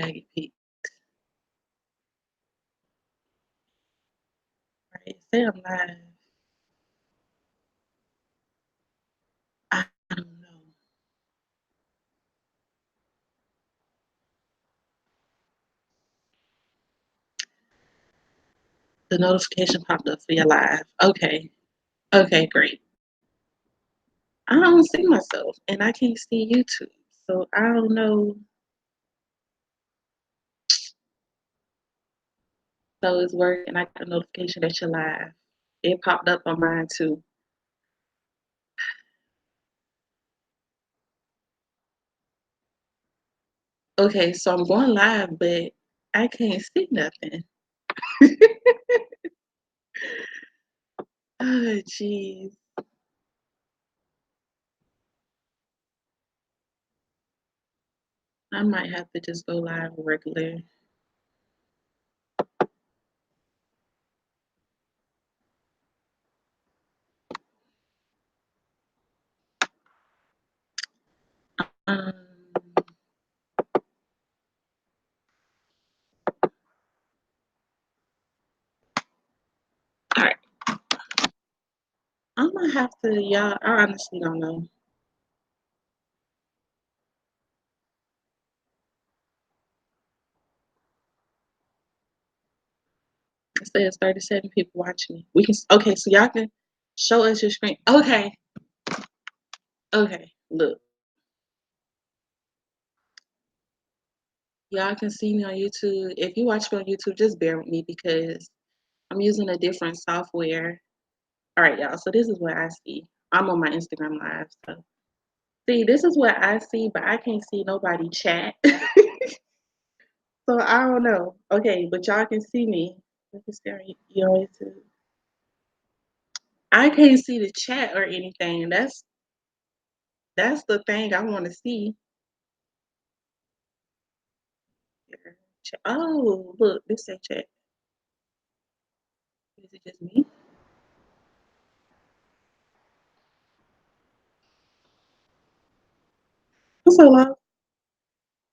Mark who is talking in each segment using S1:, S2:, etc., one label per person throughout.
S1: Baggy Peak. Right. Say I'm live. I don't know. The notification popped up for your live. Okay. Okay, great. I don't see myself and I can't see YouTube. So I don't know. So it's working. I got a notification that you're live. It popped up on mine too. Okay, so I'm going live, but I can't see nothing. Oh, jeez. I might have to just go live regular. Um, all right. I'm gonna have to, y'all. I honestly don't know. It says 37 people watching me. We can, okay, so y'all can show us your screen. Okay, okay, look. Y'all can see me on YouTube. If you watch me on YouTube, just bear with me because I'm using a different software. All right, y'all. So this is what I see. I'm on my Instagram live. So see, this is what I see, but I can't see nobody chat. So I don't know. Okay, but y'all can see me. Look at Sarah, you on YouTube. I can't see the chat or anything. That's the thing I want to see. Oh, look, this say chat. Is it just me? What's so loud?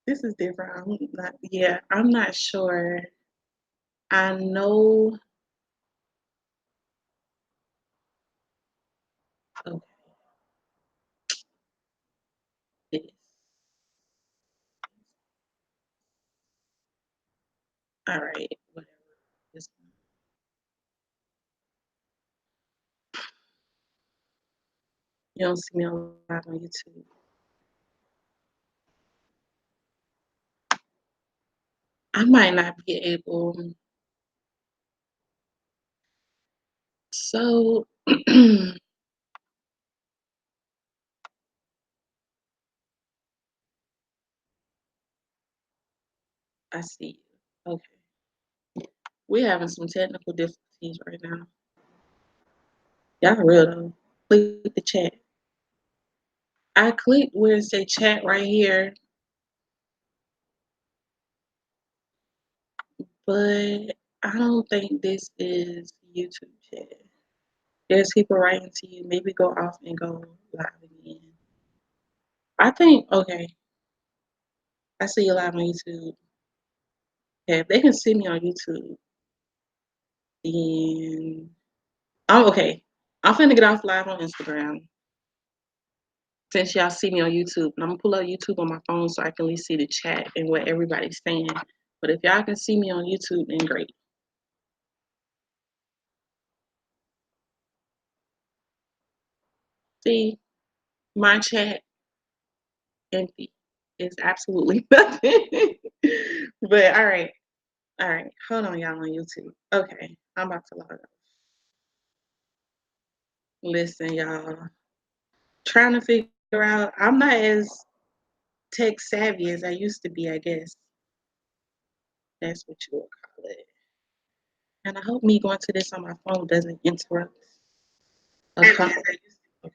S1: This is different. I'm not. Yeah, I'm not sure. I know. Okay, this. All right, whatever. This one. You don't see me on live on YouTube. I might not be able. So I see. Okay, we're having some technical difficulties right now. Y'all real though. Click the chat. I clicked where it say chat right here, but I don't think this is YouTube chat. There's people writing to you. Maybe go off and go live again. I think, okay, I see you live on YouTube. Yeah, if they can see me on YouTube, then oh, okay. I'm finna get off live on Instagram since y'all see me on YouTube. And I'm gonna pull up YouTube on my phone so I can at least see the chat and what everybody's saying. But if y'all can see me on YouTube, then great. See, my chat empty. It's absolutely nothing. But all right. Hold on, y'all on YouTube. Okay, I'm about to log out. Listen, y'all. Trying to figure out. I'm not as tech savvy as I used to be. I guess that's what you would call it. And I hope me going to this on my phone doesn't interrupt a call. Okay.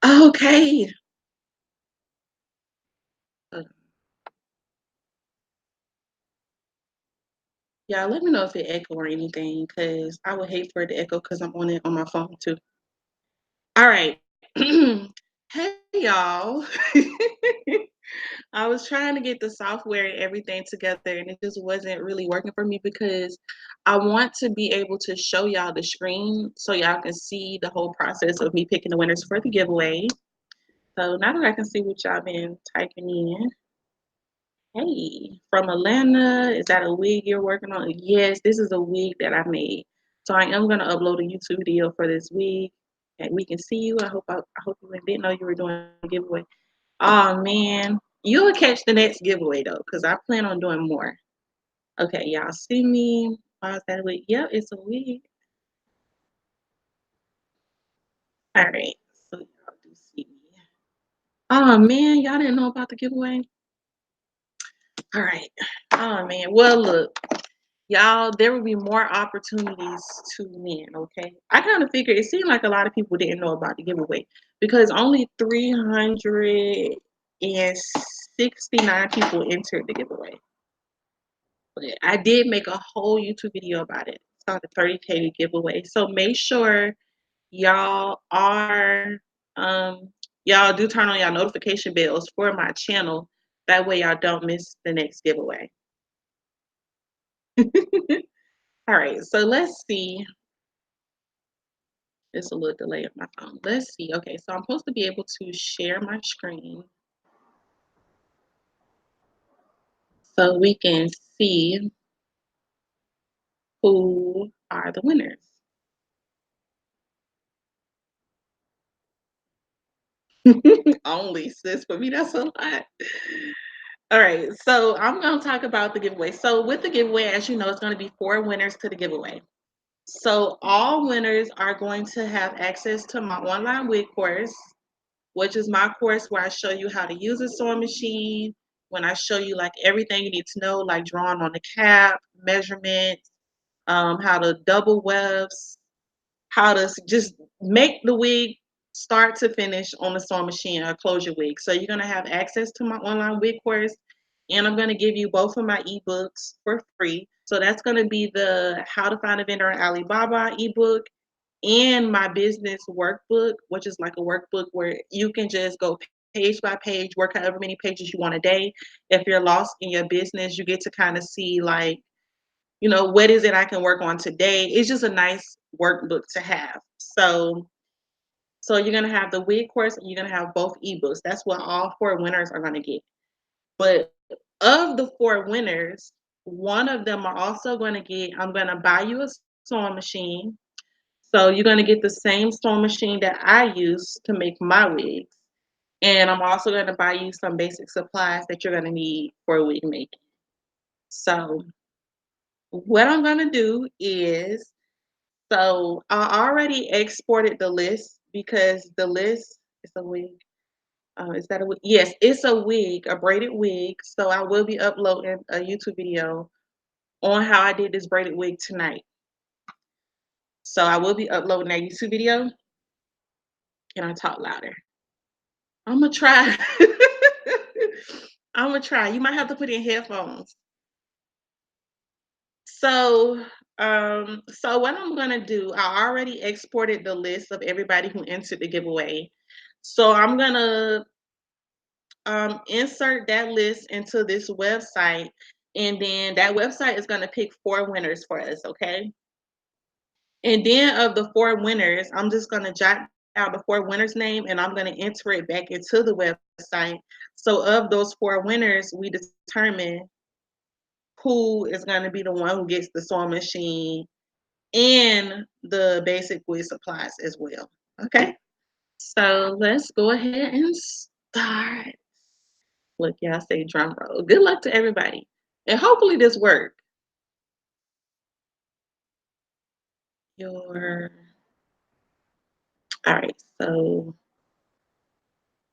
S1: Okay. Uh, Yeah, let me know if it echo or anything, because I would hate for it to echo because I'm on it on my phone too. All right. Hey y'all. I was trying to get the software and everything together, and it just wasn't really working for me because I want to be able to show y'all the screen so y'all can see the whole process of me picking the winners for the giveaway. So now that I can see what y'all been typing in. Hey, from Atlanta, is that a wig you're working on? Yes, this is a wig that I made. So I am gonna upload a YouTube video for this wig, and we can see you. I hope you didn't know you were doing a giveaway. Oh man, you'll catch the next giveaway though, because I plan on doing more. Okay, y'all see me? Oh, is that a wig? Yep, it's a wig. All right, so y'all do see me. Oh man, y'all didn't know about the giveaway? All right. Oh man. Well, look. Y'all, there will be more opportunities to win, okay? I kind of figured it seemed like a lot of people didn't know about the giveaway because only 369 people entered the giveaway. But I did make a whole YouTube video about it. It's called the 30K giveaway. So make sure y'all are y'all do turn on y'all notification bells for my channel. That way y'all don't miss the next giveaway. All right, so let's see. It's a little delay on my phone. Let's see. Okay, so I'm supposed to be able to share my screen so we can see who are the winners. Only sis for me, that's a lot. All right, so I'm going to talk about the giveaway. So with the giveaway, as you know, it's going to be 4 winners to the giveaway. So all winners are going to have access to my online wig course, which is my course where I show you how to use a sewing machine, when I show you like everything you need to know, like drawing on the cap, measurements, how to double wefts, how to just make the wig start to finish on the sewing machine or close your wig. So you're gonna have access to my online wig course, and I'm gonna give you both of my ebooks for free. So that's gonna be the How to Find a Vendor on Alibaba ebook and my business workbook, which is like a workbook where you can just go page by page, work however many pages you want a day. If you're lost in your business, you get to kind of see like, what is it I can work on today? It's just a nice workbook to have. So you're gonna have the wig course and you're gonna have both ebooks. That's what all 4 winners are gonna get. But of the 4 winners, one of them are also gonna get, I'm gonna buy you a sewing machine, so you're going to get the same sewing machine that I use to make my wigs. And I'm also going to buy you some basic supplies that you're going to need for wig making. So what I'm going to do is, so I already exported the list because the list is a wig. Is that a wig? Yes, it's a wig, a braided wig. So I will be uploading a YouTube video on how I did this braided wig tonight. So I will be uploading that YouTube video. Can I talk louder? I'm gonna try. I'm gonna try. You might have to put in headphones. So, so what I'm gonna do, I already exported the list of everybody who entered the giveaway. So I'm gonna insert that list into this website, and then that website is gonna pick 4 winners for us, okay? And then of the 4 winners, I'm just gonna jot down the 4 winners' name and I'm gonna enter it back into the website. So of those 4 winners, we determine who is gonna be the one who gets the sewing machine and the basic wig supplies as well. Okay. So let's go ahead and start. Look, y'all say drum roll. Good luck to everybody. And hopefully this works. Your all right, so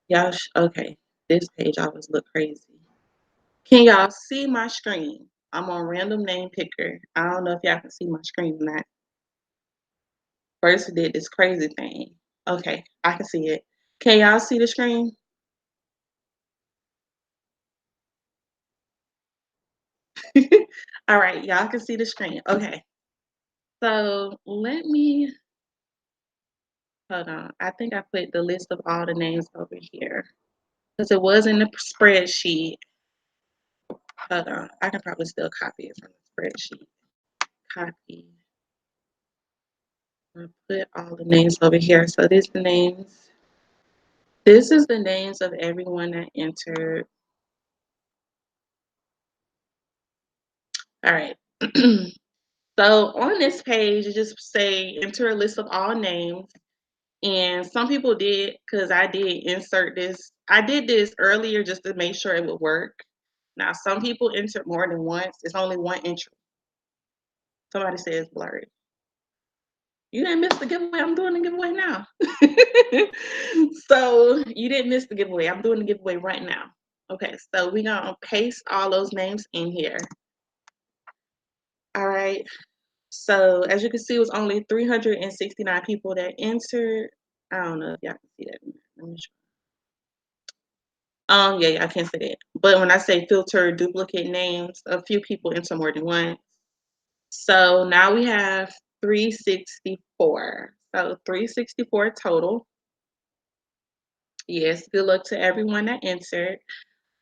S1: y'all okay. This page always look crazy. Can y'all see my screen? I'm on random name picker. I don't know if y'all can see my screen or not. First it did this crazy thing. Okay, I can see it. Can y'all see the screen? All right, y'all can see the screen. Okay. So let me hold on. I think I put the list of all the names over here. because it was in the spreadsheet. Hold on, I can probably still copy it from the spreadsheet. Copy. I'll put all the names over here. So these the names. This is the names of everyone that entered. All right. So on this page, you just say enter a list of all names. And some people did, because I did insert this. I did this earlier just to make sure it would work. Now, some people entered more than once. It's only one entry. Somebody says blurry. You didn't miss the giveaway. I'm doing the giveaway now. So you didn't miss the giveaway. I'm doing the giveaway right now. Okay, so we're going to paste all those names in here. All right. So as you can see, it was only 369 people that entered. I don't know if y'all can see that. Let me yeah, I can't say that. But when I say filter duplicate names, a few people enter more than one. So now we have 364. So 364 total. Yes, good luck to everyone that entered.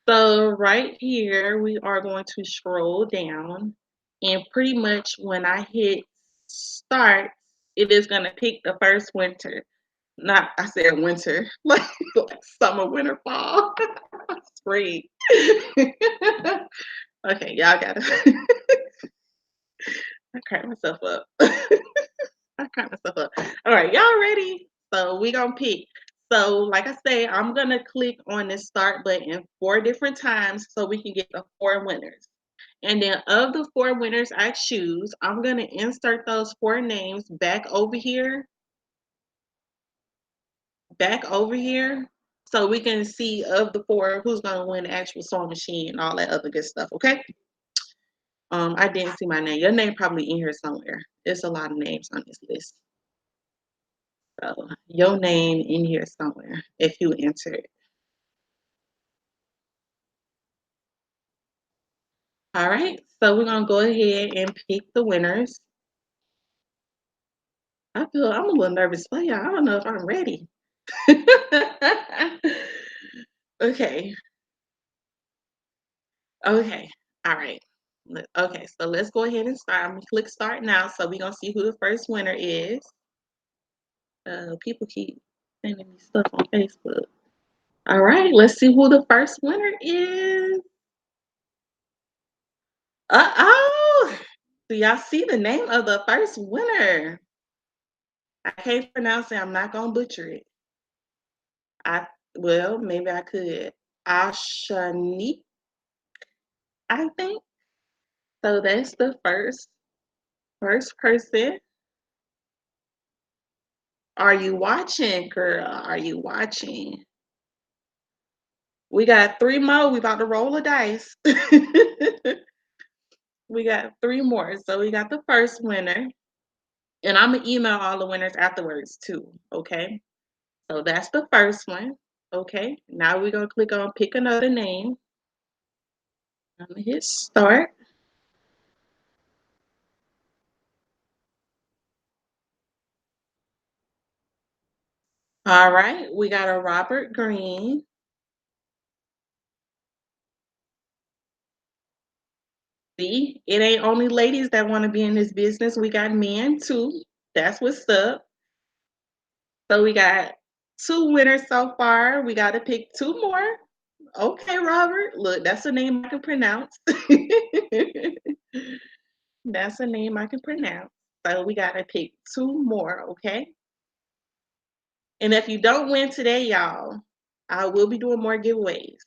S1: So right here, we are going to scroll down, and pretty much when I hit start, it is going to pick the first winter. Not, I said winter, like summer, winter, fall, spring. Okay, y'all got it. I cracked myself up. I cracked myself up. All right, y'all ready? So we gonna pick. So like I say, I'm gonna click on this start button 4 different times so we can get the 4 winners. And then of the 4 winners I choose, I'm gonna insert those 4 names back over here, so we can see of the 4 who's gonna win the actual sewing machine and all that other good stuff. Okay. I didn't see my name. Your name probably in here somewhere. There's a lot of names on this list. So your name in here somewhere if you enter it. All right. So we're gonna go ahead and pick the winners. I'm a little nervous for y'all. I don't know if I'm ready. Okay. Okay. All right. Okay. So let's go ahead and start. I'm gonna click start now. So we're gonna see who the first winner is. People keep sending me stuff on Facebook. All right, let's see who the first winner is. Oh, do y'all see the name of the first winner? I can't pronounce it. I'm not gonna butcher it. I well, maybe I could. Ashanique, I think. So that's the first person. Are you watching, girl? Are you watching? We got 3 more. We about to roll a dice. We got 3 more. So we got the first winner. And I'm gonna email all the winners afterwards too. Okay. So that's the first one. Okay. Now we're gonna click on pick another name. I'm gonna hit start. All right. We got a Robert Green. See, it ain't only ladies that want to be in this business. We got men too. That's what's up. So we got 2 winners so far. We got to pick 2 more. Okay, Robert. Look, that's a name I can pronounce. That's a name I can pronounce. So we got to pick 2 more, okay? And if you don't win today, y'all, I will be doing more giveaways.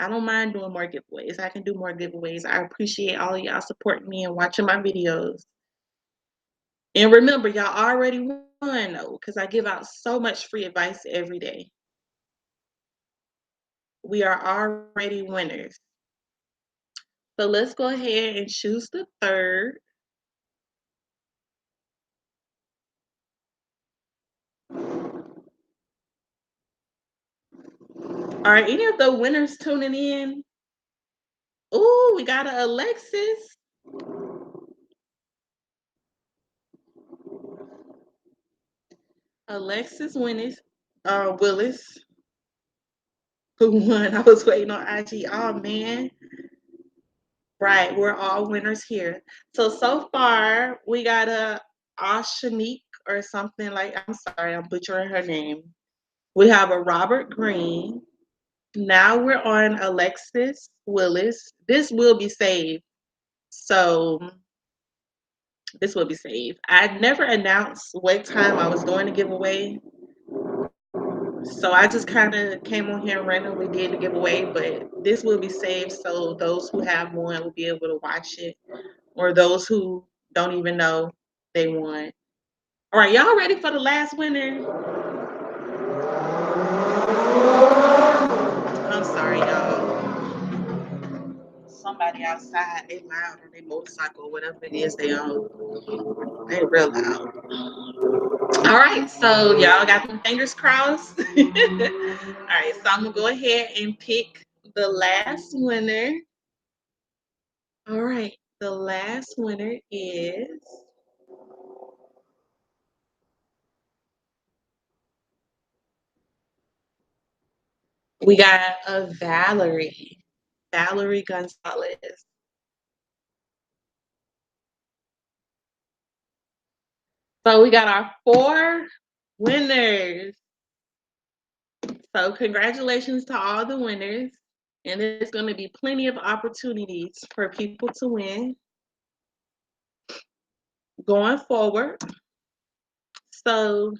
S1: I don't mind doing more giveaways. I can do more giveaways. I appreciate all of y'all supporting me and watching my videos. And remember, y'all already won though, because I give out so much free advice every day. We are already winners. So let's go ahead and choose the third. Are any of the winners tuning in? Ooh, we got a Alexis. Alexis Willis. who won. I was waiting on IG. Oh man. Right, we're all winners here. So far we got a Ashanique or something like, I'm sorry, I'm butchering her name. We have a Robert Green. Now we're on Alexis Willis. This will be saved. So this will be saved. I never announced what time I was doing the giveaway. So I just kind of came on here and randomly did the giveaway, but this will be saved so those who have won will be able to watch it, or those who don't even know they won. All right, y'all ready for the last winner? I'm sorry, y'all. Somebody outside, they loud on their motorcycle, or whatever it is they own. They real loud. All right, so y'all got them fingers crossed. All right, so I'm gonna go ahead and pick the last winner. All right, the last winner is we got a Valerie Gonzalez. So we got our 4 winners. So congratulations to all the winners. And there's going to be plenty of opportunities for people to win going forward. So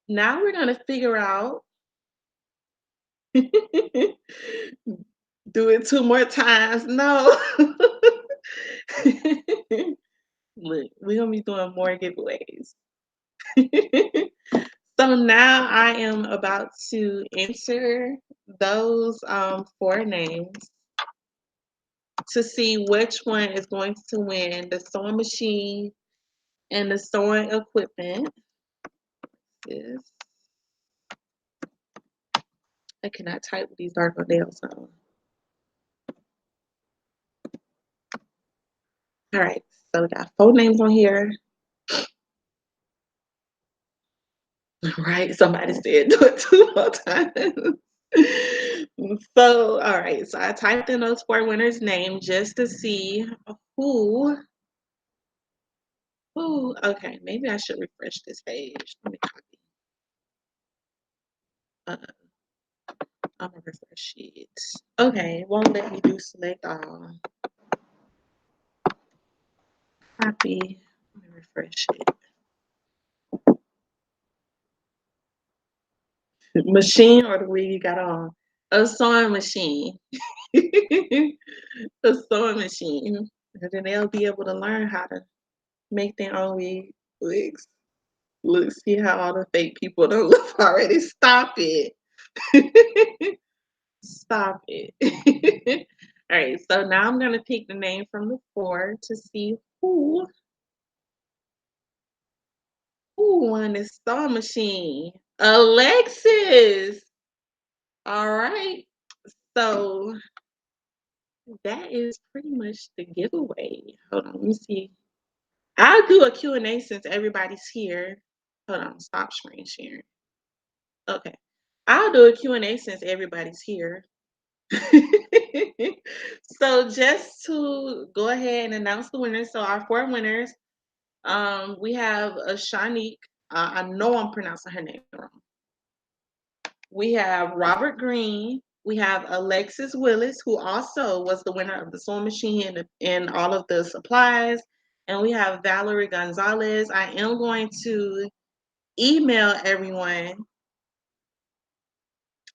S1: now we're going to figure out, do it 2 more times. No. Look, we're going to be doing more giveaways. So now I am about to enter those 4 names to see which one is going to win the sewing machine and the sewing equipment. This I cannot type with these dark nails on. All right, so we got 4 names on here. Right, somebody said do it 2 more times. So, all right, so I typed in those 4 winners' names just to see who. Okay, maybe I should refresh this page. Let me copy. I'm gonna refresh it. Okay, it won't let me do select all. Copy. Let me refresh it. Machine or the wig you got on? A sewing machine. A sewing machine. And then they'll be able to learn how to make their own wigs. Look, see how all the fake people don't look already. Stop it. Stop it. All right, so now I'm gonna pick the name from the 4 to see who won this sewing machine. Alexis. All right. So that is pretty much the giveaway. Hold on, let me see. I'll do a Q&A since everybody's here. Hold on, stop screen sharing. Okay. I'll do a Q&A since everybody's here. So just to go ahead and announce the winners. So our 4 winners, we have a Shanique. I know I'm pronouncing her name wrong. We have Robert Green. We have Alexis Willis, who also was the winner of the sewing machine and all of the supplies. And we have Valerie Gonzalez. I am going to email everyone.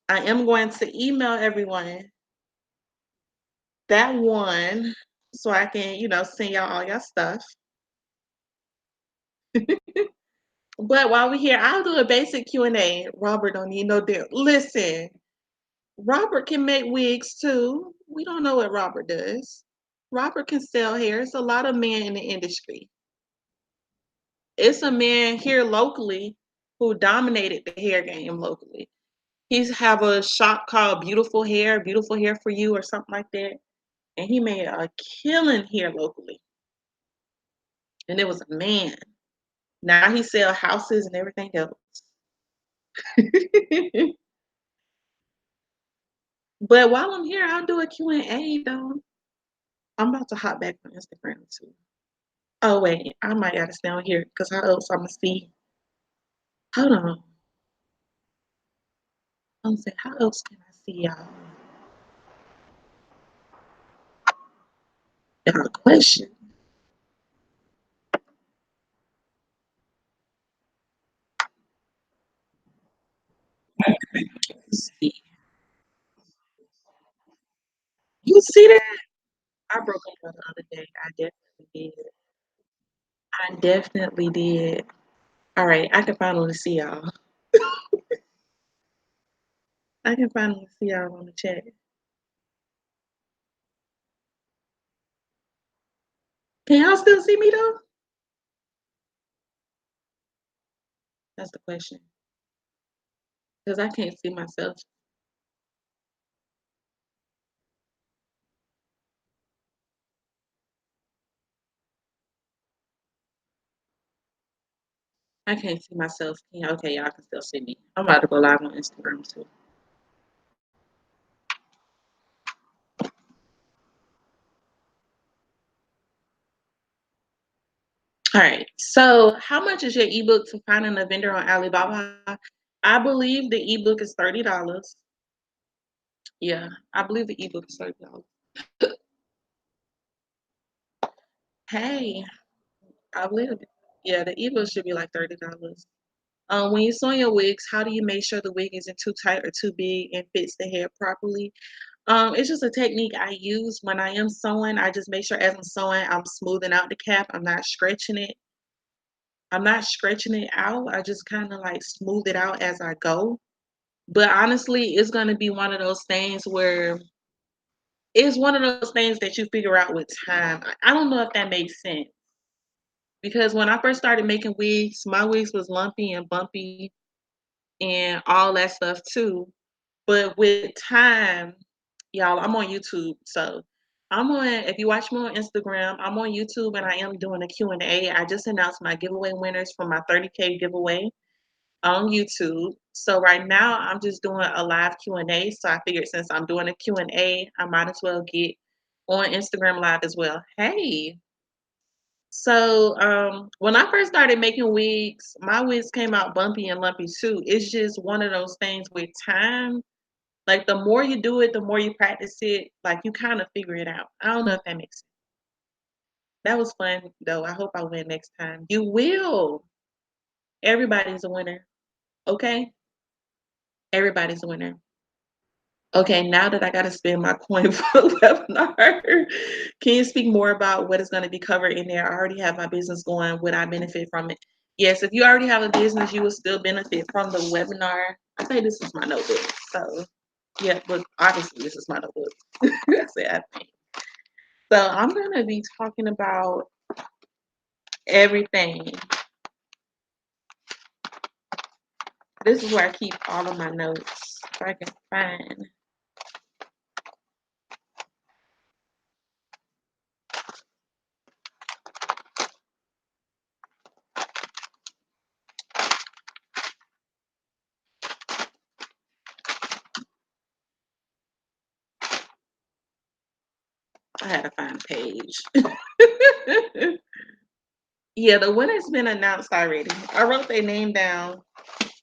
S1: I am going to email everyone that won so I can, send y'all all your stuff. But while we're here, I'll do a basic Q&A. Robert don't need no deal. Listen, Robert can make wigs too. We don't know what Robert does. Robert can sell hair. It's a lot of men in the industry. It's a man here locally who dominated the hair game locally. He's have a shop called Beautiful Hair for You or something like that. And he made a killing here locally. And it was a man. Now he sell houses and everything else. But while I'm here, I'll do a Q&A though. I'm about to hop back on Instagram too. Oh wait, I might gotta stay on here because how else I'ma see? Hold on. I'm saying how else can I see y'all question? Let's see. You see that? I broke up the other day. I definitely did. I definitely did. All right, I can finally see y'all. I can finally see y'all on the chat. Can y'all still see me though? That's the question. Because I can't see myself. I can't see myself. Yeah, okay, y'all can still see me. I'm about to go live on Instagram too. All right. So, how much is your ebook for finding a vendor on Alibaba? I believe the ebook is $30. Yeah, I believe the ebook is $30. Hey, I believe it. Yeah, the ebook should be like $30. When you're sewing your wigs, how do you make sure the wig isn't too tight or too big and fits the hair properly? It's just a technique I use when I am sewing. I just make sure as I'm sewing, I'm smoothing out the cap. I'm not stretching it. I'm not stretching it out. I just kind of like smooth it out as I go. But honestly, it's gonna be one of those things where it's one of those things that you figure out with time. I don't know if that makes sense because when I first started making wigs, my wigs was lumpy and bumpy and all that stuff too. But with time, y'all, I'm on YouTube, so I'm on. If you watch me on Instagram, I'm on YouTube and I am doing a Q&A. I just announced my giveaway winners for my 30K giveaway on YouTube. So right now I'm just doing a live Q&A. So I figured since I'm doing a Q&A, I might as well get on Instagram live as well. Hey. So when I first started making wigs, my wigs came out bumpy and lumpy too. It's just one of those things with time. Like the more you do it, the more you practice it, like you kind of figure it out. I don't know if that makes sense. That was fun though. I hope I win next time. You will. Everybody's a winner. Okay? Everybody's a winner. Okay, now that I got to spend my coin for the webinar, can you speak more about what is going to be covered in there? I already have my business going. Would I benefit from it? Yes, if you already have a business, you will still benefit from the webinar. I say this is my notebook. So, yeah, but obviously, this is my notebook. I said, I think. So, I'm going to be talking about everything. This is where I keep all of my notes so I can find. I had to find a page. Yeah, the winner's been announced already. I wrote their name down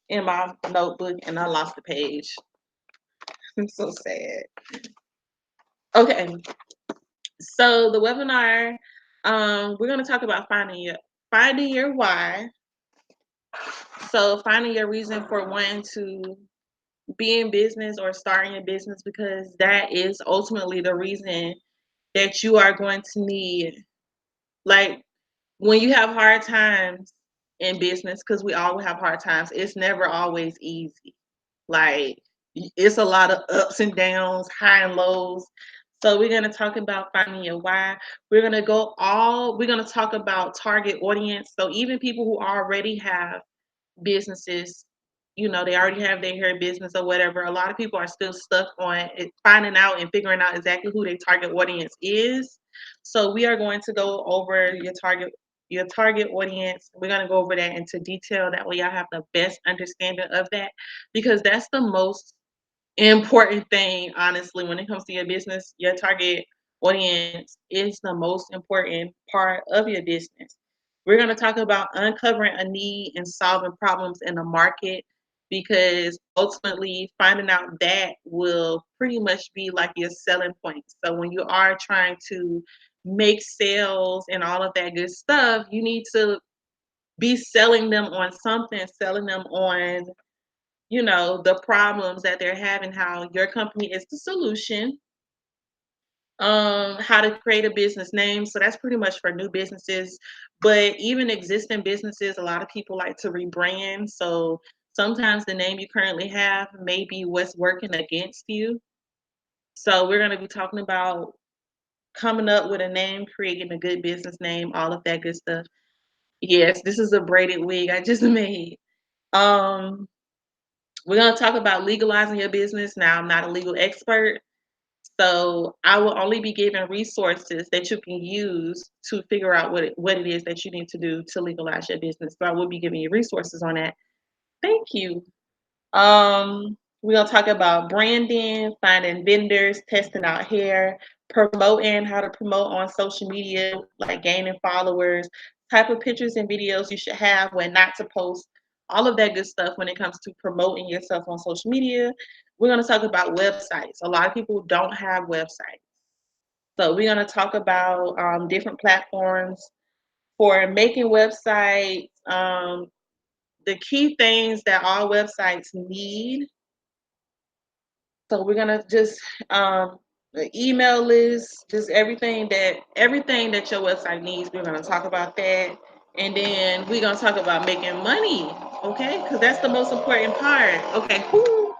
S1: in my notebook and I lost the page. I'm so sad. Okay, so the webinar, we're gonna talk about finding your why. So finding your reason for wanting to be in business or starting a business because that is ultimately the reason that you are going to need. Like when you have hard times in business, because we all have hard times, it's never always easy. Like it's a lot of ups and downs, high and lows. So we're gonna talk about finding your why. We're gonna talk about target audience. So even people who already have businesses, they already have their hair business or whatever. A lot of people are still stuck on it, finding out and figuring out exactly who their target audience is. So we are going to go over your target audience. We're going to go over that into detail. That way y'all have the best understanding of that because that's the most important thing, honestly, when it comes to your business. Your target audience is the most important part of your business. We're going to talk about uncovering a need and solving problems in the market, because ultimately finding out that will pretty much be like your selling point. So when you are trying to make sales and all of that good stuff, you need to be selling them on something, selling them on, the problems that they're having, how your company is the solution, how to create a business name. So that's pretty much for new businesses. But even existing businesses, a lot of people like to rebrand. So sometimes the name you currently have may be what's working against you. So we're going to be talking about coming up with a name, creating a good business name, all of that good stuff. Yes, this is a braided wig I just made. Um, we're going to talk about legalizing your business. Now, I'm not a legal expert, so I will only be giving resources that you can use to figure out what it is that you need to do to legalize your business. So I will be giving you resources on that. Thank you. We're gonna talk about branding, finding vendors, testing out hair, promoting, how to promote on social media, like gaining followers, type of pictures and videos you should have, when not to post, all of that good stuff when it comes to promoting yourself on social media. We're gonna talk about websites. A lot of people don't have websites. So we're gonna talk about different platforms for making websites, the key things that all websites need. So we're gonna just the email list, just everything that your website needs. We're gonna talk about that, and then we're gonna talk about making money. Okay, because that's the most important part. Okay, who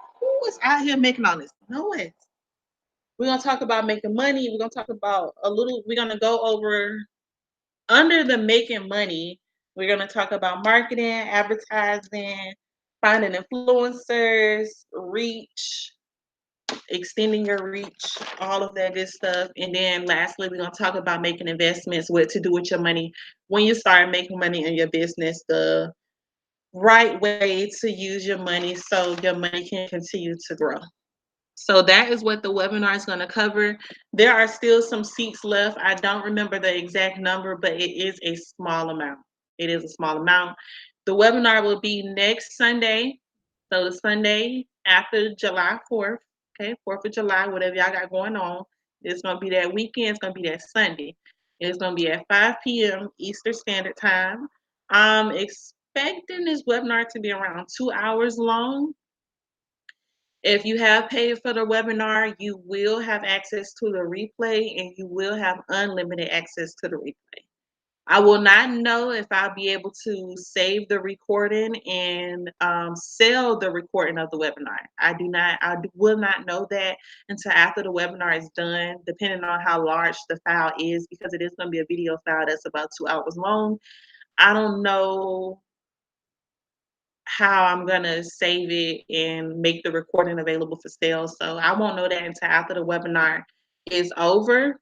S1: is out here making all this noise? We're gonna talk about making money. We're gonna talk about a little. We're gonna go over under the making money. We're gonna talk about marketing, advertising, finding influencers, reach, extending your reach, all of that good stuff. And then lastly, we're going to talk about making investments, what to do with your money when you start making money in your business, the right way to use your money so your money can continue to grow. So that is what the webinar is going to cover. There are still some seats left. I don't remember the exact number, but it is a small amount. It is a small amount. The webinar will be next Sunday. So the Sunday after July 4th, okay, 4th of July, whatever y'all got going on, it's going to be that weekend. It's going to be that Sunday. It's going to be at 5 p.m. Eastern Standard Time. I'm expecting this webinar to be around 2 hours long. If you have paid for the webinar, you will have access to the replay, and you will have unlimited access to the replay. I will not know if I'll be able to save the recording and sell the recording of the webinar. I will not know that until after the webinar is done, depending on how large the file is, because it is going to be a video file that's about 2 hours long. I don't know how I'm gonna save it and make the recording available for sale. So I won't know that until after the webinar is over.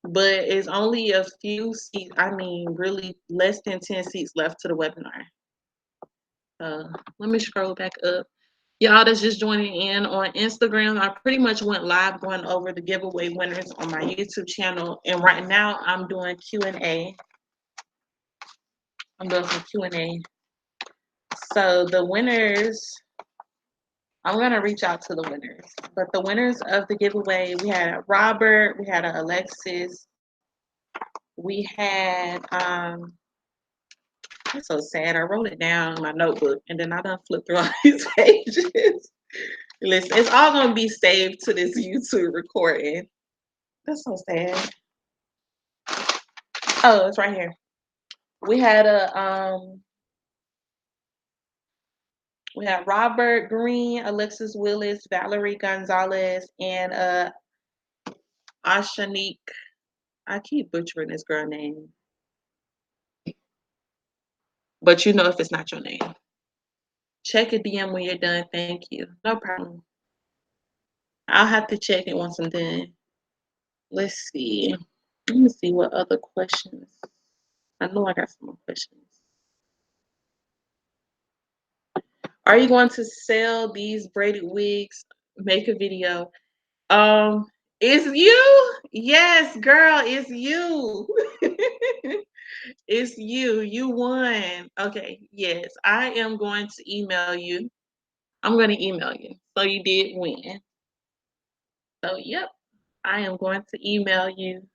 S1: But it's only a few seats, I mean, really less than 10 seats left to the webinar. Let me scroll back up. Y'all that's just joining in on Instagram, I pretty much went live going over the giveaway winners on my YouTube channel. And right now I'm doing Q&A. I'm doing some Q&A. So the winners, I'm going to reach out to the winners. But the winners of the giveaway, we had a Robert, we had a Alexis, we had, that's so sad. I wrote it down in my notebook and then I done flipped through all these pages. Listen, it's all going to be saved to this YouTube recording. That's so sad. Oh, it's right here. We had we had Robert Green, Alexis Willis, Valerie Gonzalez, and Ashanique. I keep butchering this girl name, but you know if it's not your name. Check a DM when you're done. Thank you. No problem. I'll have to check it once I'm done. Let's see. Let me see what other questions. I know I got some more questions. Are you going to sell these braided wigs? Make a video. Um, it's you. Yes, girl, it's you. It's you. You won. Okay. Yes, I am going to email you. I'm going to email you. So you did win. So, yep, I am going to email you.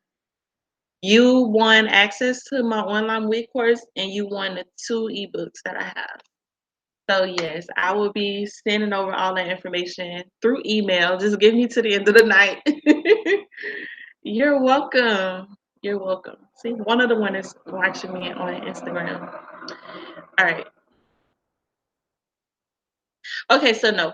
S1: You won access to my online week course and you won the two ebooks that I have. So yes, I will be sending over all that information through email. Just give me to the end of the night. You're welcome. You're welcome. See, one of the winners watching me on Instagram. All right. Okay, so no.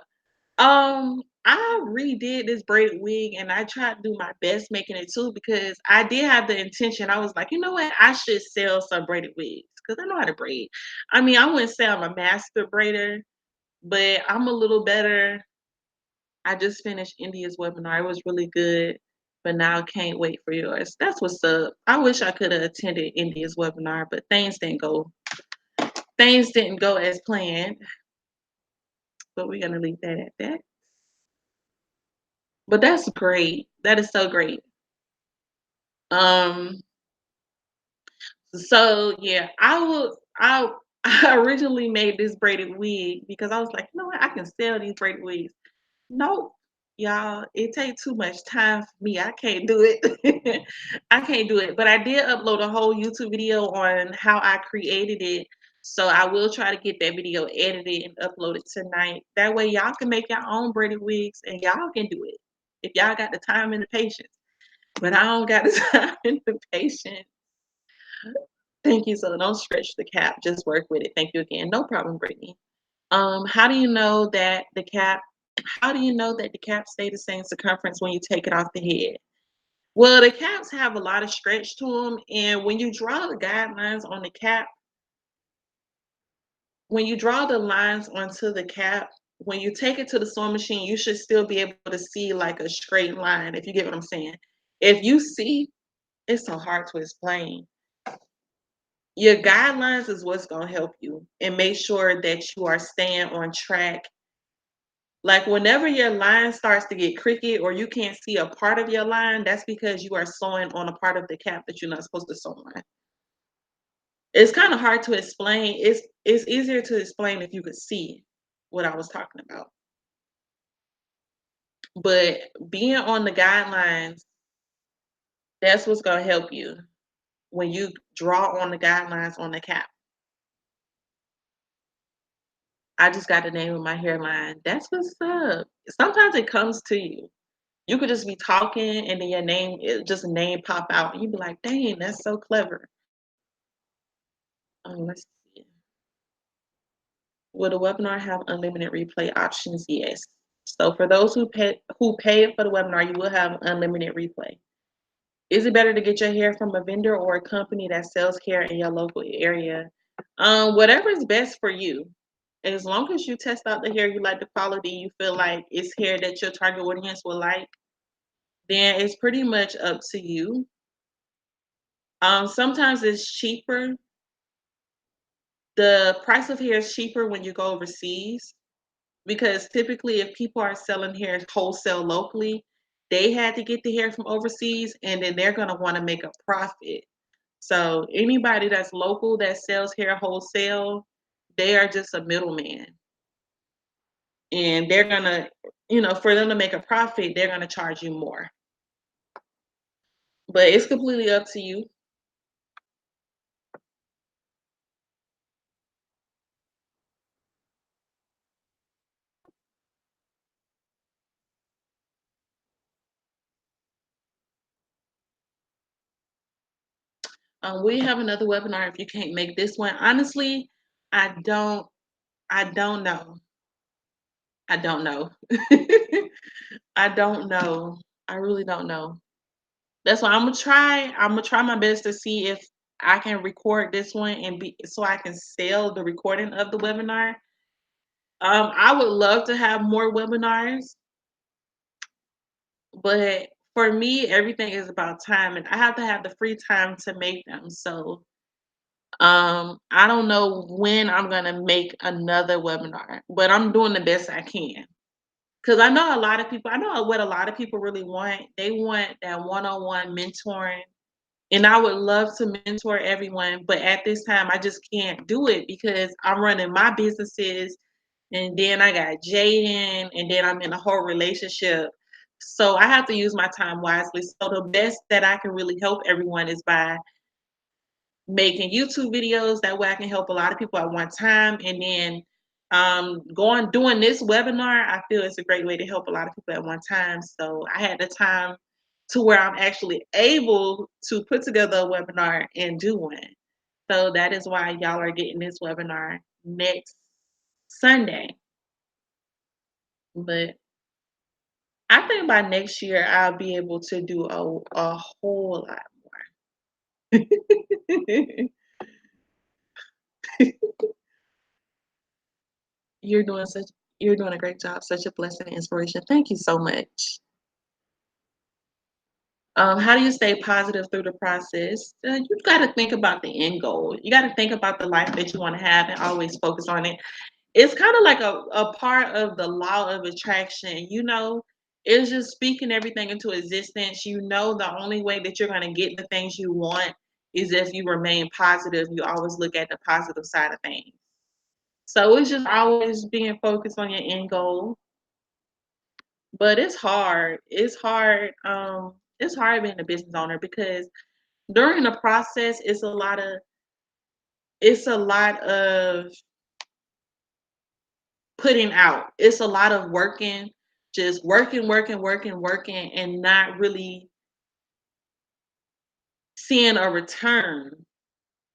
S1: I redid this braided wig and I tried to do my best making it too because I did have the intention. I was like, you know what? I should sell some braided wigs because I know how to braid. I mean, I wouldn't say I'm a master braider, but I'm a little better. I just finished India's webinar. It was really good, but now can't wait for yours. That's what's up. I wish I could have attended India's webinar, but things didn't go as planned. But we're gonna leave that at that. But that's great. That is so great. Um, so yeah, I I originally made this braided wig because I was like, you know what, I can sell these braided wigs. Nope, y'all, it takes too much time for me. I can't do it. I can't do it. But I did upload a whole YouTube video on how I created it. So I will try to get that video edited and uploaded tonight. That way y'all can make your own braided wigs and y'all can do it. If y'all got the time and the patience. But I don't got the time and the patience. Thank you. So don't stretch the cap. Just work with it. Thank you again. No problem, Brittany. How do you know that the cap how do you know that the caps stay the same circumference when you take it off the head? Well, the caps have a lot of stretch to them, and when you draw the guidelines on the cap, when you draw the lines onto the cap, when you take it to the sewing machine, you should still be able to see like a straight line, if you get what I'm saying. If you see, it's so hard to explain. Your guidelines is what's going to help you and make sure that you are staying on track. Like whenever your line starts to get crooked or you can't see a part of your line, that's because you are sewing on a part of the cap that you're not supposed to sew on. It's kind of hard to explain. It's easier to explain if you could see what I was talking about. But being on the guidelines, that's what's gonna help you when you draw on the guidelines on the cap. I just got the name of my hairline. That's what's up. Sometimes it comes to you. You could just be talking and then your name, just a name pop out, and you'd be like, dang, that's so clever. Let's see. Will the webinar have unlimited replay options? Yes. So for those who pay for the webinar, you will have unlimited replay. Is it better to get your hair from a vendor or a company that sells hair in your local area? Whatever is best for you. As long as you test out the hair, you like the quality, you feel like it's hair that your target audience will like, then it's pretty much up to you. Sometimes it's cheaper. The price of hair is cheaper when you go overseas because typically, if people are selling hair wholesale locally, they had to get the hair from overseas and then they're going to want to make a profit. So, anybody that's local that sells hair wholesale, they are just a middleman. And they're going to, for them to make a profit, they're going to charge you more. But it's completely up to you. We have another webinar if you can't make this one. Honestly, I don't I don't know. I don't know. I don't know. I really don't know. That's why I'm gonna try my best to see if I can record this one and be so I can sell the recording of the webinar. I would love to have more webinars, but for me, everything is about time and I have to have the free time to make them. So I don't know when I'm gonna make another webinar, but I'm doing the best I can. 'Cause I know a lot of people I know what a lot of people really want. They want that one-on-one mentoring, and I would love to mentor everyone, but at this time, I just can't do it because I'm running my businesses, and then I got Jaden, and then I'm in a whole relationship. So I have to use my time wisely. So the best that I can really help everyone is by making YouTube videos. That way I can help a lot of people at one time. And then going doing this webinar, I feel it's a great way to help a lot of people at one time. So I had the time to where I'm actually able to put together a webinar and do one. So that is why y'all are getting this webinar next Sunday. But I think by next year I'll be able to do a whole lot more. You're doing such you're doing a great job, such a blessing and inspiration. Thank you so much. How do you stay positive through the process? You got to think about the end goal. You got to think about the life that you want to have and always focus on it. It's kind of like a part of the law of attraction, it's just speaking everything into existence. You know, the only way that you're going to get the things you want is if you remain positive. You always look at the positive side of things. So it's just always being focused on your end goal. But it's hard. It's hard. It's hard being a business owner because during the process, it's a lot of putting out. It's a lot of working, just working, working, working, working, and not really seeing a return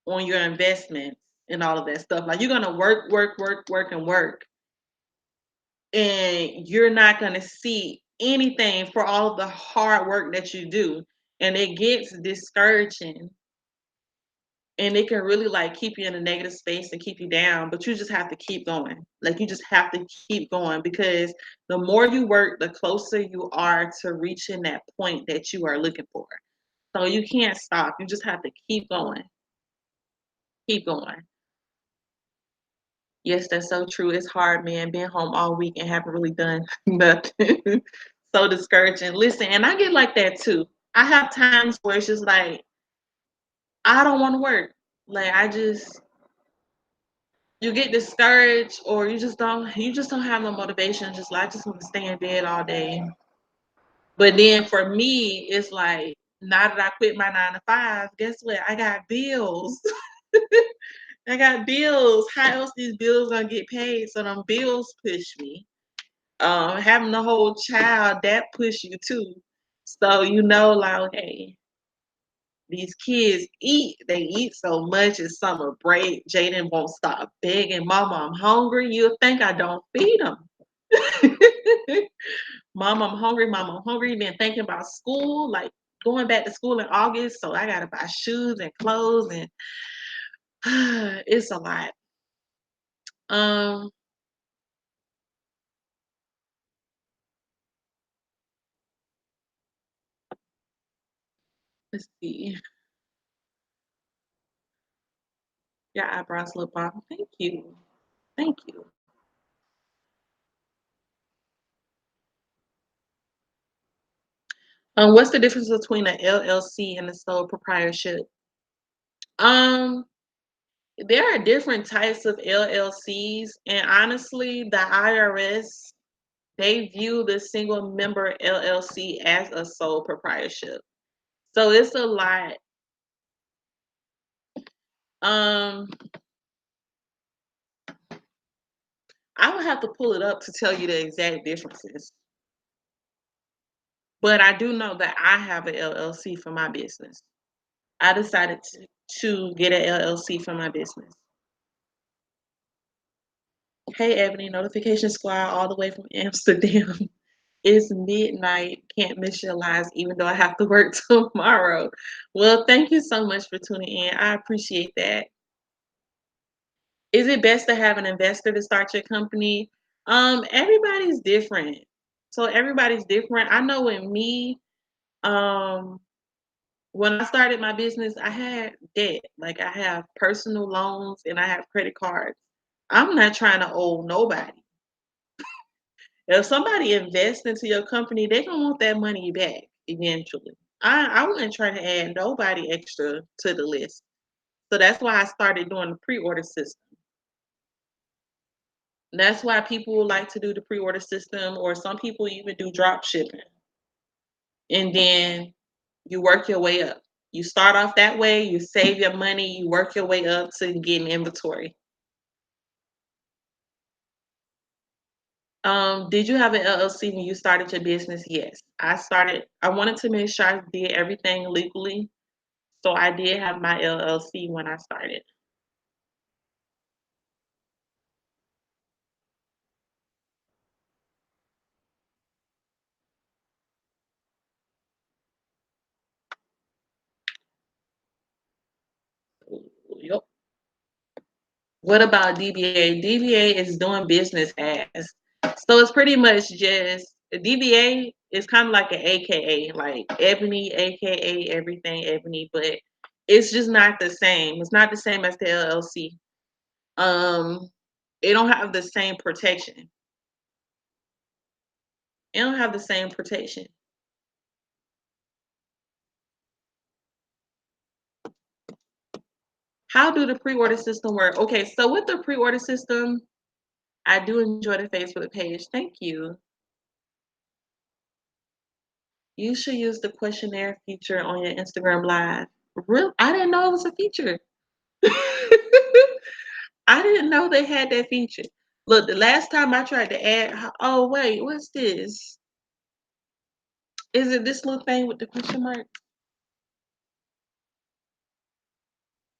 S1: on your investment and all of that stuff. Like you're gonna work, work, work, work, and work, and you're not gonna see anything for all of the hard work that you do. And it gets discouraging and it can really like keep you in a negative space and keep you down, but you just have to keep going. Like you just have to keep going because the more you work, the closer you are to reaching that point that you are looking for. So you can't stop. You just have to keep going. Keep going. Yes, that's so true. It's hard, man, being home all week and haven't really done nothing. So discouraging. Listen, and I get like that too. I have times where it's just like I don't want to work. Like I just you get discouraged or you just don't have no motivation, just like I just want to stay in bed all day. But then for me, it's like now that I quit my 9 to 5, guess what? I got bills. I got bills. How else these bills gonna get paid? So them bills push me. Having a whole child, that push you too. So like, hey, these kids eat. They eat so much. It's summer break. Jaden won't stop begging, Mama, I'm hungry. You'll think I don't feed him. Mom, I'm hungry. Mom, I'm hungry. Then thinking about school, like going back to school in August. So I gotta buy shoes and clothes, and it's a lot. Um, let's see. Your eyebrows look bomb. Thank you. Thank you. What's the difference between an LLC and a sole proprietorship? Um, there are different types of LLCs, and honestly, the IRS they view the single member LLC as a sole proprietorship. So it's a lot. Um, I would have to pull it up to tell you the exact differences. But I do know that I have an LLC for my business. I decided to get an LLC for my business. Hey, Ebony, notification squad, all the way from Amsterdam. It's midnight. Can't miss your lives, even though I have to work tomorrow. Well, thank you so much for tuning in. I appreciate that. Is it best to have an investor to start your company? Everybody's different. So everybody's different. I know with me, um, when I started my business, I had debt. Like I have personal loans and I have credit cards. I'm not trying to owe nobody. If somebody invests into your company, they're gonna want that money back eventually. I wouldn't try to add nobody extra to the list. So that's why I started doing the pre-order system. That's why people like to do the pre-order system, or some people even do drop shipping. And then you work your way up. You start off that way, you save your money, you work your way up to getting inventory. Did you have an LLC when you started your business? Yes. I wanted to make sure I did everything legally. So I did have my LLC when I started. Yep. What about DBA? DBA is doing business as. So it's pretty much just DBA is kind of like an AKA, like Ebony, AKA everything Ebony, but it's just not the same. It's not the same as the LLC. Um, it don't have the same protection. It don't have the same protection. How do the pre-order system work? Okay, so with the pre-order system, I do enjoy the Facebook page. Thank you. You should use the questionnaire feature on your Instagram Live. Real? I didn't know it was a feature. I didn't know they had that feature. Look, the last time I tried to add, oh wait, what's this? Is it this little thing with the question mark?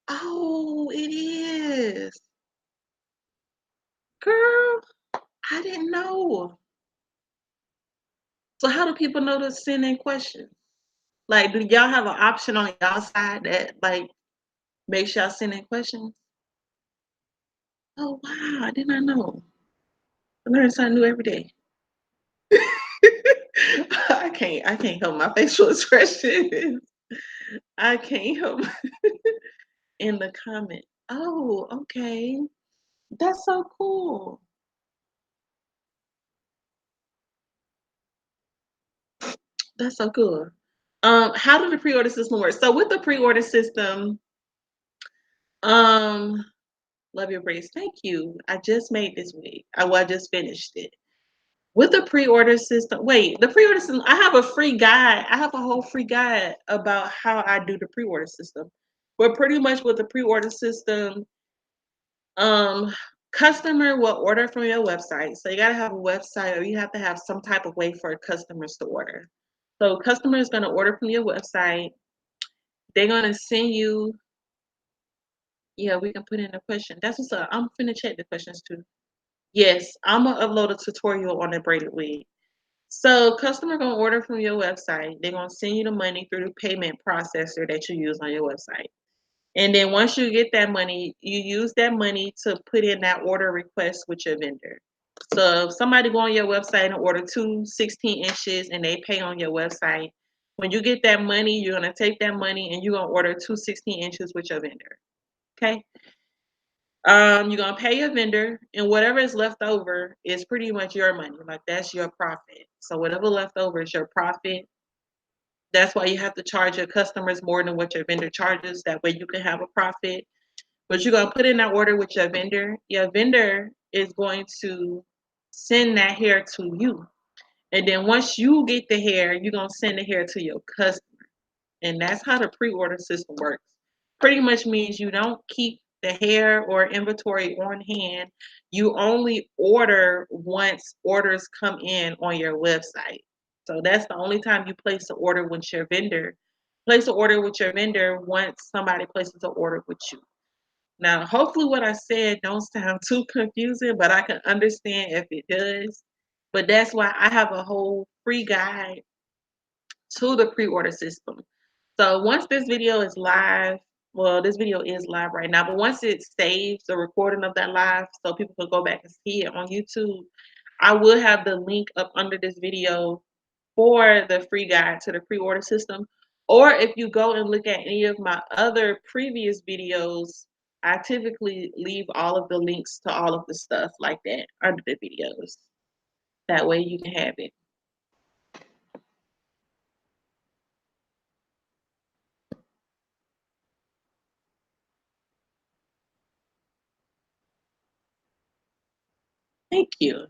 S1: Oh, it is. Girl, I didn't know. So how do people know to send in questions? Like, do y'all have an option on y'all side that like makes y'all send in questions? Oh wow, I did not know. I learn something new every day. I can't help my facial expression. I can't help in the comment. Oh, okay. That's so cool. That's so cool. How did the pre-order system work? So with the pre-order system, um, love your braids. Thank you. I just made this wig. I just finished it. With the pre-order system, wait, the pre-order system, I have a free guide. I have a whole free guide about how I do the pre-order system. But pretty much with the pre-order system, um, customer will order from your website. So you gotta have a website, or you have to have some type of way for customers to order. So customer is gonna order from your website. They're gonna send you, yeah, we can put in a question. That's what's up. I'm finna check the questions too. Yes, I'm gonna upload a tutorial on the braided wig. So customer gonna order from your website. They're gonna send you the money through the payment processor that you use on your website. And then once you get that money, you use that money to put in that order request with your vendor. So if somebody go on your website and order two 16 inches and they pay on your website, when you get that money, you're gonna take that money and you're gonna order two 16 inches with your vendor. Okay. You're gonna pay your vendor, and whatever is left over is pretty much your money. Like that's your profit. So whatever left over is your profit. That's why you have to charge your customers more than what your vendor charges. That way you can have a profit. But you're gonna put in that order with your vendor. Your vendor is going to send that hair to you. And then once you get the hair, you're gonna send the hair to your customer. And that's how the pre-order system works. Pretty much means you don't keep the hair or inventory on hand. You only order once orders come in on your website. So that's the only time you place an order with your vendor. Place an order with your vendor once somebody places an order with you. Now, hopefully what I said don't sound too confusing, but I can understand if it does. But that's why I have a whole free guide to the pre-order system. So once this video is live, well, this video is live right now, but once it saves the recording of that live so people can go back and see it on YouTube, I will have the link up under this video for the free guide to the pre-order system. Or if you go and look at any of my other previous videos, I typically leave all of the links to all of the stuff like that under the videos. That way you can have it. Thank you.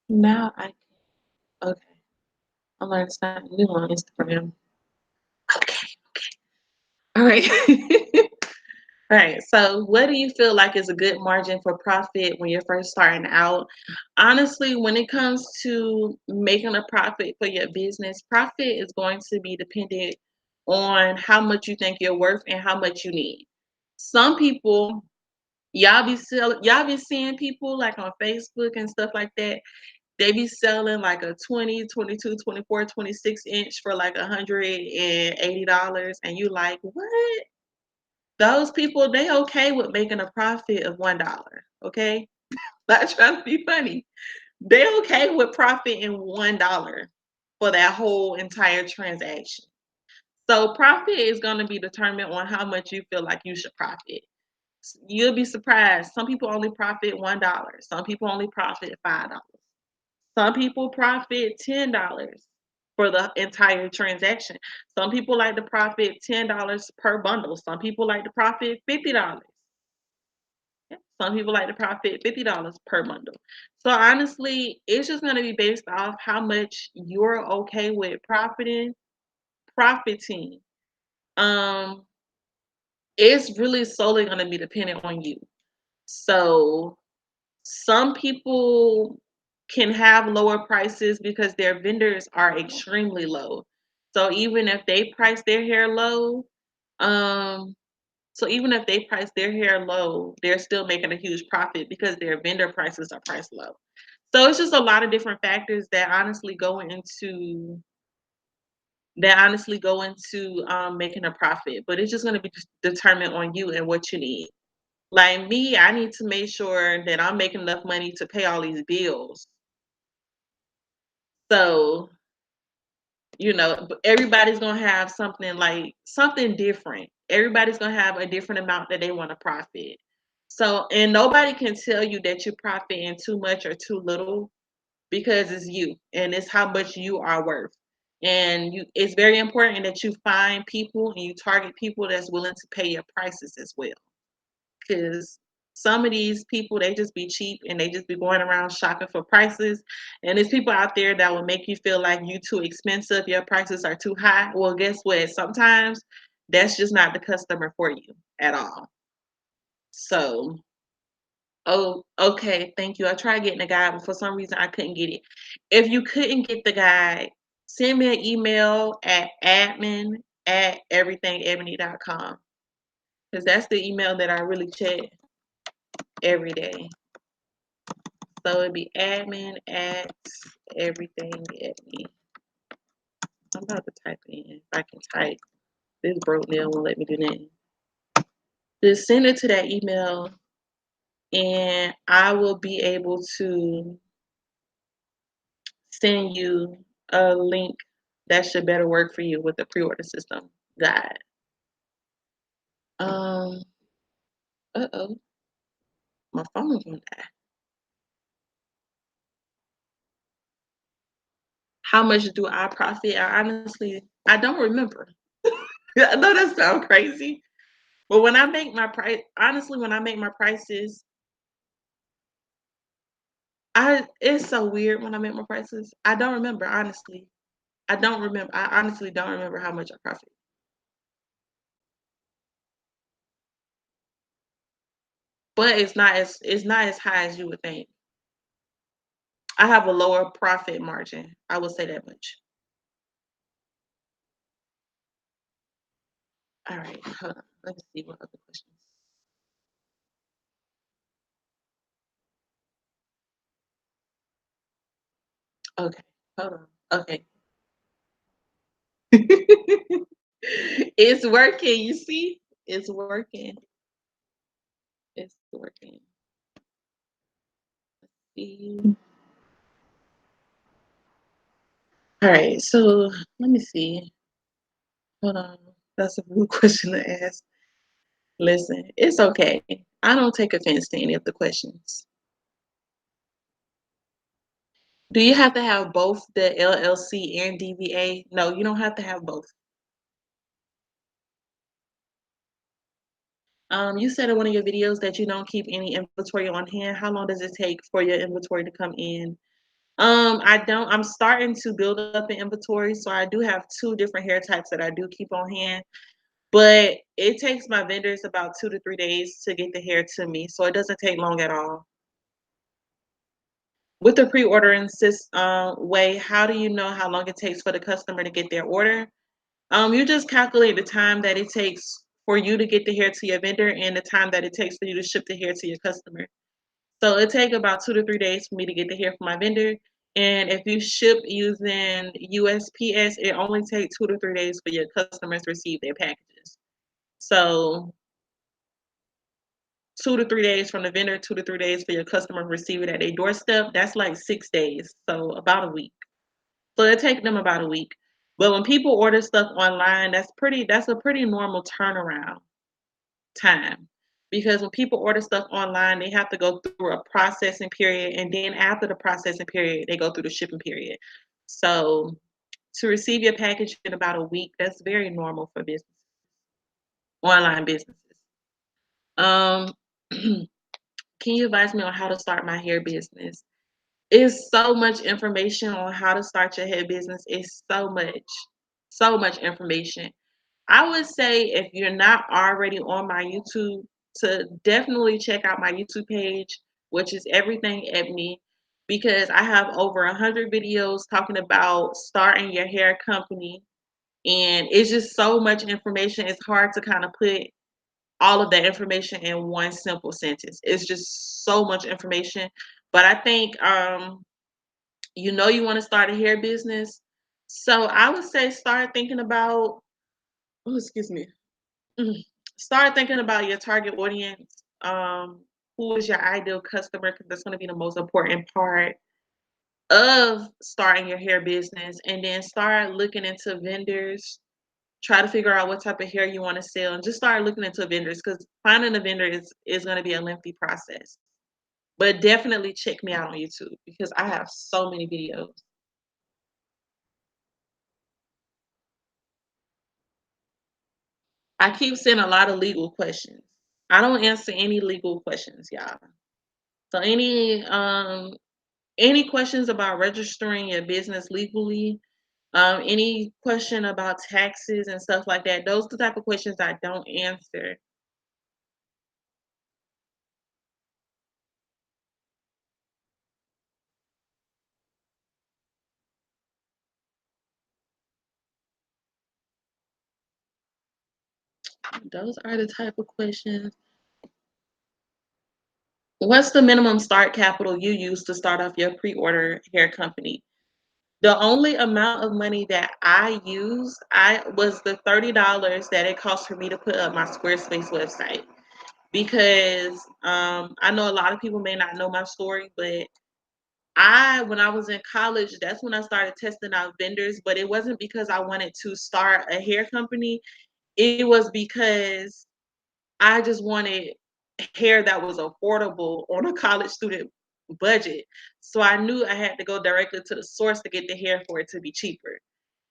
S1: Now I okay. I learned something new on Instagram. Okay. All right. All right. So, what do you feel like is a good margin for profit when you're first starting out? Honestly, when it comes to making a profit for your business, profit is going to be dependent on how much you think you're worth and how much you need. Some people, y'all be seeing people like on Facebook and stuff like that. They be selling like a 20, 22, 24, 26 inch for like $180, and you like, what? Those people, they okay with making a profit of $1, okay? Not trying to be funny. They okay with profit in $1 for that whole entire transaction. So profit is gonna be determined on how much you feel like you should profit. You'll be surprised. Some people only profit $1. Some people only profit $5. Some people profit $10 for the entire transaction. Some people like to profit $10 per bundle. Some people like to profit $50. Some people like to profit $50 per bundle. So honestly, it's just going to be based off how much you're okay with profiting. Um, it's really solely going to be dependent on you. So some people can have lower prices because their vendors are extremely low. So even if they price their hair low, um, they're still making a huge profit because their vendor prices are priced low. So it's just a lot of different factors that honestly go into making a profit. But it's just going to be determined on you and what you need. Like me, I need to make sure that I'm making enough money to pay all these bills. So, everybody's gonna have something different. Everybody's gonna have a different amount that they want to profit. So, and nobody can tell you that you're profiting too much or too little because it's you and it's how much you are worth. And it's very important that you find people and you target people that's willing to pay your prices as well. Because some of these people, they just be cheap and they just be going around shopping for prices. And there's people out there that will make you feel like you too expensive, your prices are too high. Well, guess what? Sometimes that's just not the customer for you at all. So, oh, okay, thank you. I tried getting the guide, but for some reason I couldn't get it. If you couldn't get the guide, send me an email at admin@everythingebony.com because that's the email that I really check every day. So it'd be admin at everything at me. I'm about to type it in. If I can type. This broke nail won't let me do that. Just send it to that email and I will be able to send you a link that should better work for you with the pre-order system guide. Um, uh-oh, my phone's gonna die. How much do I profit? I don't remember. I know that sounds crazy. But when I make my price, honestly, when I make my prices, it's so weird when I make my prices. I don't remember, honestly. I don't remember. I honestly don't remember how much I profit. But it's not as high as you would think. I have a lower profit margin. I will say that much. All right, hold on. Let's see what other questions. Okay, hold on. Okay. It's working, you see? It's working. It's working. See. All right, so let me see. Hold on. That's a good question to ask. Listen, it's okay. I don't take offense to any of the questions. Do you have to have both the LLC and DBA? No, you don't have to have both. You said in one of your videos that you don't keep any inventory on hand. How long does it take for your inventory to come in? I don't. I'm starting to build up an inventory, so I do have two different hair types that I do keep on hand. But it takes my vendors about 2 to 3 days to get the hair to me, so it doesn't take long at all. With the pre-ordering way, how do you know how long it takes for the customer to get their order? You just calculate the time that it takes for you to get the hair to your vendor and the time that it takes for you to ship the hair to your customer. So it take about 2 to 3 days for me to get the hair from my vendor. And if you ship using USPS, it only takes 2 to 3 days for your customers to receive their packages. So 2 to 3 days from the vendor, 2 to 3 days for your customer to receive it at their doorstep. That's like 6 days. So about a week. So it take them about a week. But when people order stuff online, that's a pretty normal turnaround time. Because when people order stuff online, they have to go through a processing period, and then after the processing period, they go through the shipping period. So to receive your package in about a week, that's very normal for business, online businesses. Um, can you advise me on how to start my hair business? It's so much information on how to start your hair business. It's so much information. I would say if you're not already on my YouTube, to definitely check out my YouTube page, which is Everything Ebony, because I have over 100 videos talking about starting your hair company. And it's just so much information. It's hard to kind of put all of that information in one simple sentence. It's just so much information. But I think you want to start a hair business. So I would say start thinking about, oh, excuse me. Mhm. Start thinking about your target audience. Who is your ideal customer? Because that's going to be the most important part of starting your hair business. And then start looking into vendors. Try to figure out what type of hair you want to sell, and just start looking into vendors because finding a vendor is going to be a lengthy process. But definitely check me out on YouTube because I have so many videos. I keep seeing a lot of legal questions. I don't answer any legal questions, y'all. So any questions about registering your business legally, any question about taxes and stuff like that, those the type of questions I don't answer. Those are the type of questions. What's the minimum start capital you use to start off your pre-order hair company? The only amount of money that I used, I was the $30 that it cost for me to put up my Squarespace website. Because I know a lot of people may not know my story, but when I was in college, that's when I started testing out vendors, but it wasn't because I wanted to start a hair company. It was because I just wanted hair that was affordable on a college student budget. So I knew I had to go directly to the source to get the hair for it to be cheaper.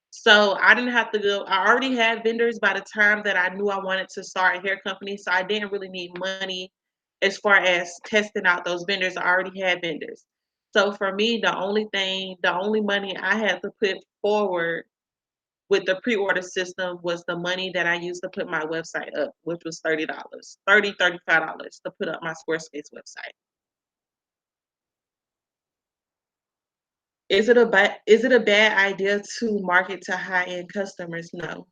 S1: So I didn't have to go. I already had vendors by the time that I knew I wanted to start a hair company. So I didn't really need money as far as testing out those vendors. I already had vendors. So for me, the only money I had to put forward with the pre-order system was the money that I used to put my website up, which was $30, $35 to put up my Squarespace website. Is it a bad idea to market to high-end customers? No.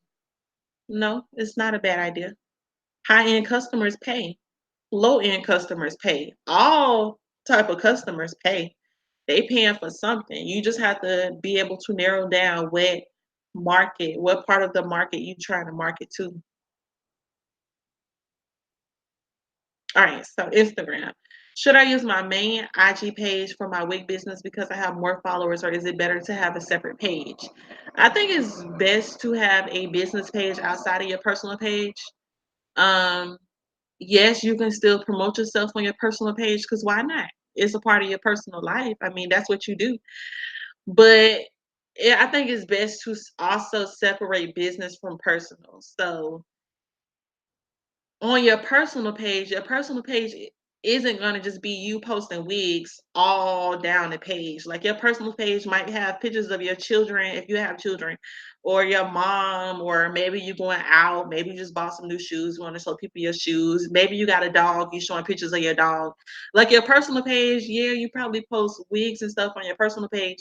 S1: No, it's not a bad idea. High-end customers pay. Low-end customers pay. All type of customers pay. They paying for something. You just have to be able to narrow down what part of the market you trying to market to. All right, so Instagram. Should I use my main IG page for my wig business because I have more followers, or is it better to have a separate page? I think it's best to have a business page outside of your personal page. Um, yes, you can still promote yourself on your personal page because why not? It's a part of your personal life. I mean, that's what you do. But I think it's best to also separate business from personal. So on your personal page isn't going to just be you posting wigs all down the page. Like your personal page might have pictures of your children if you have children, or your mom, or maybe you going out, maybe you just bought some new shoes, you want to show people your shoes, maybe you got a dog, you showing pictures of your dog. Like your personal page, yeah, you probably post wigs and stuff on your personal page,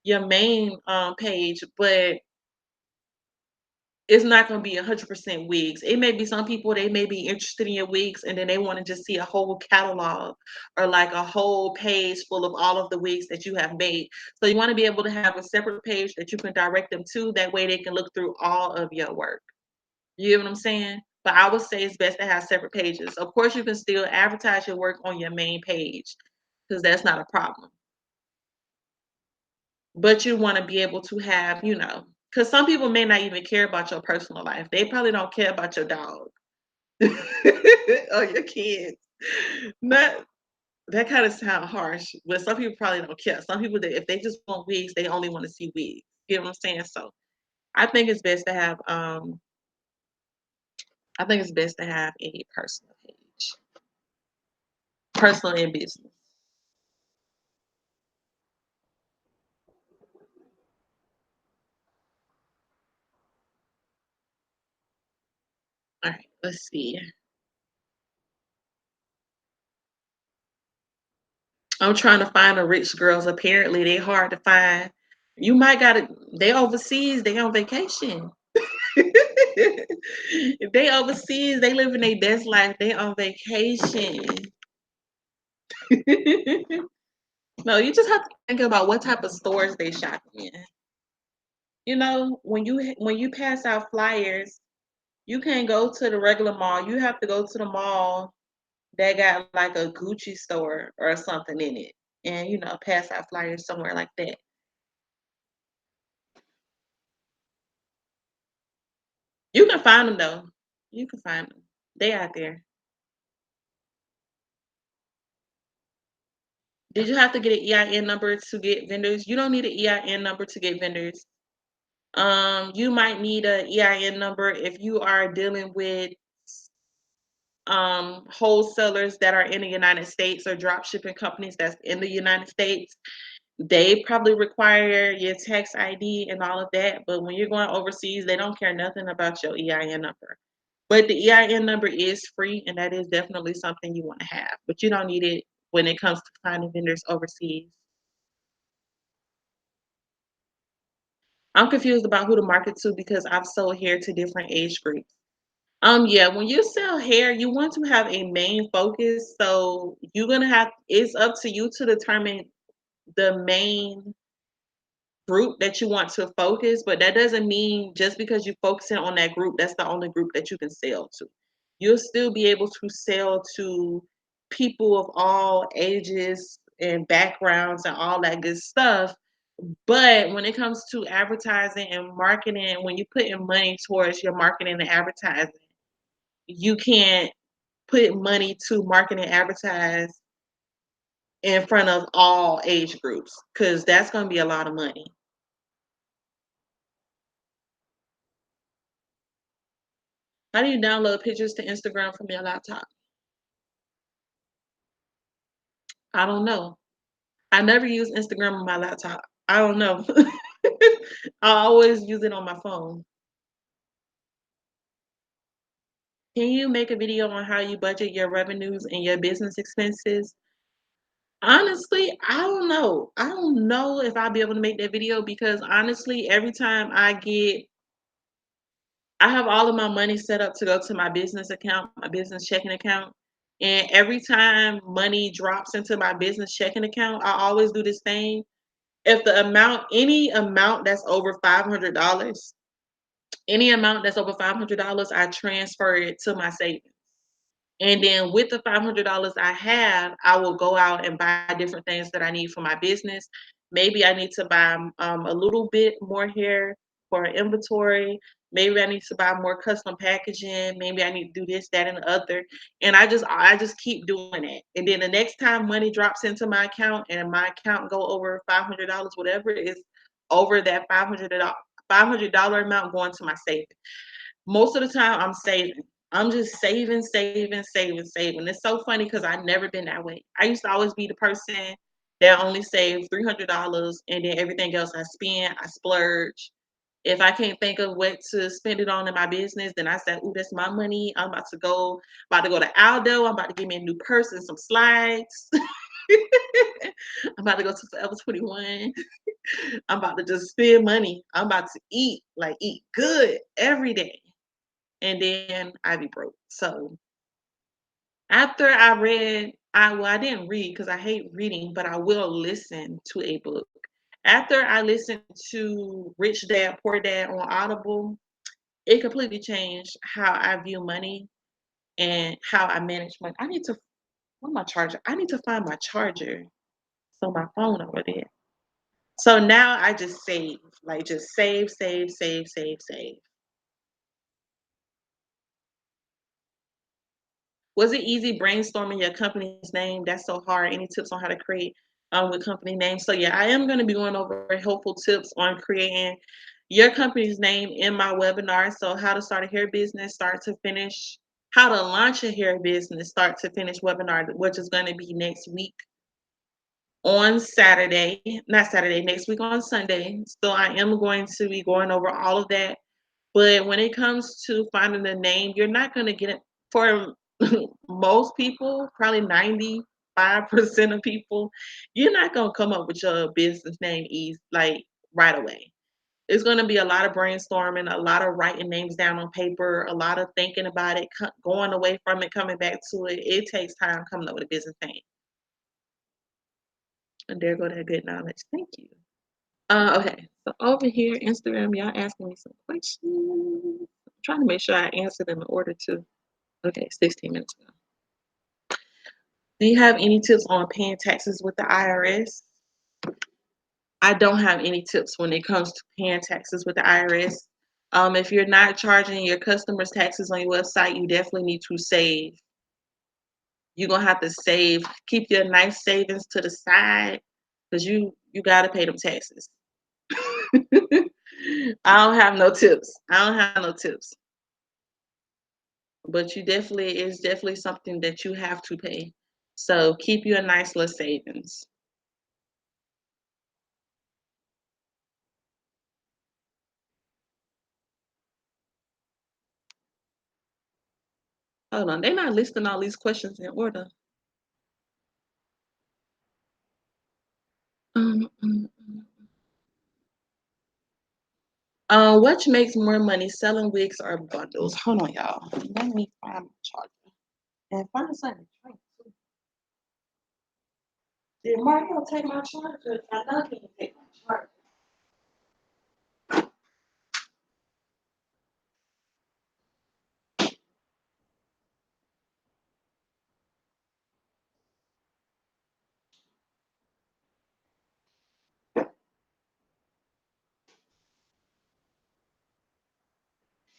S1: your main page, but it's not gonna be 100% wigs. It may be some people, they may be interested in your wigs, and then they wanna just see a whole catalog or, like, a whole page full of all of the wigs that you have made. So you wanna be able to have a separate page that you can direct them to, that way they can look through all of your work. You get what I'm saying? But I would say it's best to have separate pages. Of course, you can still advertise your work on your main page, because that's not a problem. But you wanna be able to have, because some people may not even care about your personal life. They probably don't care about your dog. Or your kids. Not that kinda sound harsh, but some people probably don't care. Some people that if they just want wigs, they only wanna see wigs. You know what I'm saying? So, I think it's best to have, I think it's best to have a personal page. Personal and business. Alright, let's see. I'm trying to find the rich girls. Apparently, they hard to find. You might gotta they overseas, they on vacation. If they overseas, they living their best life, they on vacation. No, you just have to think about what type of stores they shop in. When you pass out flyers, you can't go to the regular mall. You have to go to the mall that got like a Gucci store or something in it, and pass out flyers somewhere like that. You can find them though. You can find them. They out there. Did you have to get an EIN number to get vendors? You don't need an EIN number to get vendors. You might need a EIN number if you are dealing with wholesalers that are in the United States, or drop shipping companies that's in the United States. They probably require your tax ID and all of that. But when you're going overseas, they don't care nothing about your EIN number. But the EIN number is free, and that is definitely something you want to have. But you don't need it when it comes to finding vendors overseas. I'm confused about who to market to because I've sold hair to different age groups. Yeah, when you sell hair, you want to have a main focus. So it's up to you to determine the main group that you want to focus, but that doesn't mean just because you're focusing on that group, that's the only group that you can sell to. You'll still be able to sell to people of all ages and backgrounds and all that good stuff. But when it comes to advertising and marketing, when you put in money towards your marketing and advertising, you can't put money to market and advertise in front of all age groups, because that's going to be a lot of money. How do you download pictures to Instagram from your laptop? I don't know. I never use Instagram on my laptop. I don't know. I always use it on my phone. Can you make a video on how you budget your revenues and your business expenses? Honestly, I don't know. I don't know if I'll be able to make that video, because honestly, every time I have all of my money set up to go to my business account, my business checking account. And every time money drops into my business checking account, I always do this thing. If any amount that's over $500, any amount that's over $500, I transfer it to my savings. And then with the $500 I have, I will go out and buy different things that I need for my business. Maybe I need to buy a little bit more hair for inventory. Maybe I need to buy more custom packaging. Maybe I need to do this, that, and the other. And I just keep doing it. And then the next time money drops into my account and my account go over $500, whatever is over that $500 amount going to my savings. Most of the time I'm saving. I'm just saving, saving, saving, saving. It's so funny because I've never been that way. I used to always be the person that only saved $300 and then everything else I spend, I splurge. If I can't think of what to spend it on in my business, then I say, "Ooh, that's my money. I'm about to go to Aldo. I'm about to get me a new purse and some slides. I'm about to go to Forever 21. I'm about to just spend money. I'm about to eat, like eat good every day." And then I be broke. So after I read, I didn't read because I hate reading, but I will listen to a book. After I listened to Rich Dad Poor Dad on Audible, it completely changed how I view money and how I manage money. Where's my charger? I need to find my charger. So my phone over there. So now I just save, like just save, save, save, save, save. Was it easy brainstorming your company's name? That's so hard. Any tips on how to create with company names? So yeah, I am going to be going over helpful tips on creating your company's name in my webinar. So how to start a hair business, start to finish, how to launch a hair business, start to finish webinar, which is going to be next week on Saturday, not Saturday, next week on Sunday. So I am going to be going over all of that. But when it comes to finding the name, you're not going to get it for most people, probably 95% of people, you're not going to come up with your business name easy, like right away. It's going to be a lot of brainstorming, a lot of writing names down on paper, a lot of thinking about it, going away from it, coming back to it. It takes time coming up with a business name. And there go that good knowledge. Thank you. Okay, so over here, Instagram, y'all asking me some questions. I'm trying to make sure I answer them in order to. Okay, 16 minutes ago. Do you have any tips on paying taxes with the IRS? I don't have any tips when it comes to paying taxes with the IRS. If you're not charging your customers taxes on your website, you definitely need to save. You're gonna have to save, keep your nice savings to the side because you gotta pay them taxes. I don't have no tips. I don't have no tips. But it's definitely something that you have to pay. So keep you a nice little savings. Hold on, they're not listing all these questions in order. Mm. Which makes more money, selling wigs or bundles? Hold on, y'all. Let me find my charger and find something to drink too. Did Mario take my charger? I know he can take my charger.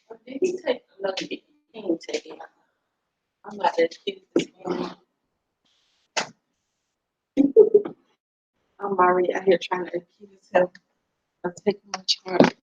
S1: Or did he take? No, he didn't take it. I'm about to keep this man. I'm already out here trying to keep his health. I'm taking my charger.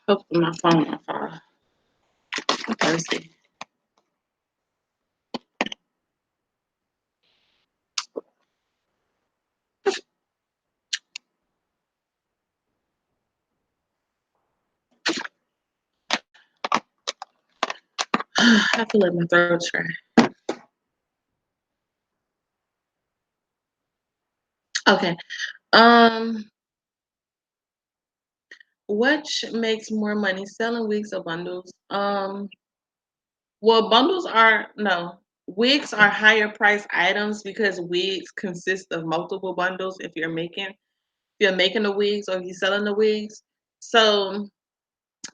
S1: Hopefully my phone on fire. Okay, let's see. I feel like my throat's dry. Okay. Um, which makes more money, selling wigs or bundles? Well, bundles are no. Wigs are higher price items because wigs consist of multiple bundles if you're making the wigs or if you're selling the wigs. So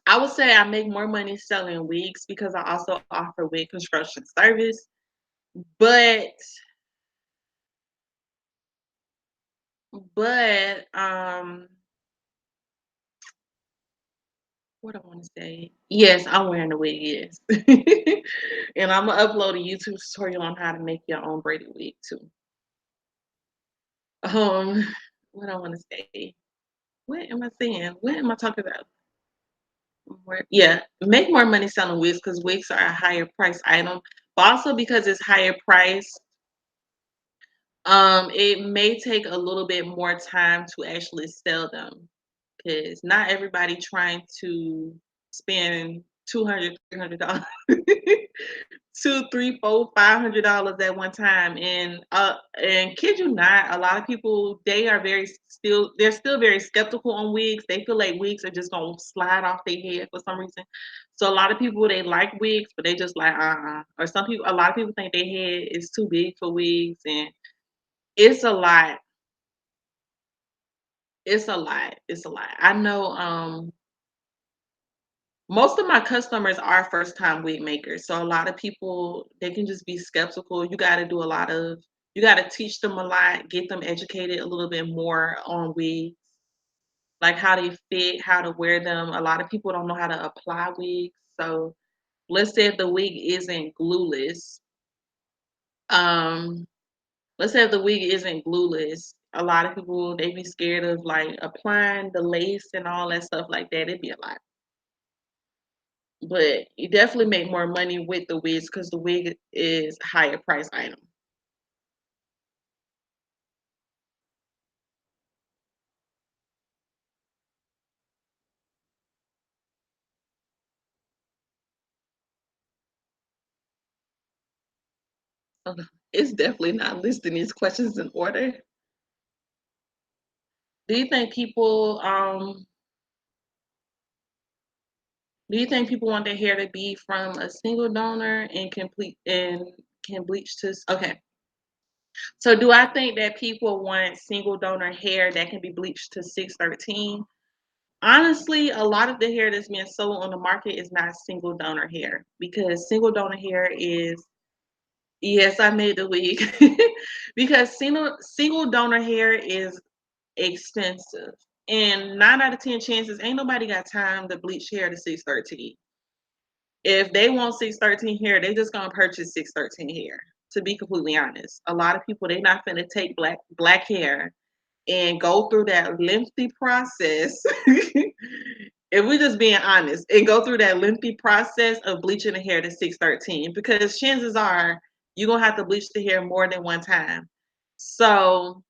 S1: I would say I make more money selling wigs because I also offer wig construction service. But but what I want to say? Yes, I'm wearing the wig, yes. And I'm gonna upload a YouTube tutorial on how to make your own braided wig too. Um, what I want to say? What am I saying? What am I talking about? Yeah, make more money selling wigs because wigs are a higher price item, but also because it's higher price, it may take a little bit more time to actually sell them because not everybody trying to spend 200, $300, two, three, four, $500 at one time. And kid you not, a lot of people they're still very skeptical on wigs. They feel like wigs are just gonna slide off their head for some reason. So a lot of people they like wigs, but they just like Or a lot of people think their head is too big for wigs, and it's a lot. It's a lot. It's a lot. I know most of my customers are first time wig makers. So a lot of people they can just be skeptical. You gotta teach them a lot, get them educated a little bit more on wigs, like how they fit, how to wear them. A lot of people don't know how to apply wigs. So let's say if the wig isn't glueless, um, let's say if the wig isn't glueless, a lot of people they be scared of like applying the lace and all that stuff like that. It'd be a lot. But you definitely make more money with the wigs because the wig is higher price item. It's definitely not listing these questions in order. Do you think people do you think people want their hair to be from a single donor and complete and can bleach to okay. So do I think that people want single donor hair that can be bleached to 613? Honestly, a lot of the hair that's being sold on the market is not single donor hair because single donor hair is yes, I made the wig because single donor hair is expensive. And 9 out of 10 chances, ain't nobody got time to bleach hair to 613. If they want 613 hair, they just gonna purchase 613 hair. To be completely honest, a lot of people they not gonna take black hair and go through that lengthy process. If we're just being honest, and go through that lengthy process of bleaching the hair to 613, because chances are you're gonna have to bleach the hair more than one time. So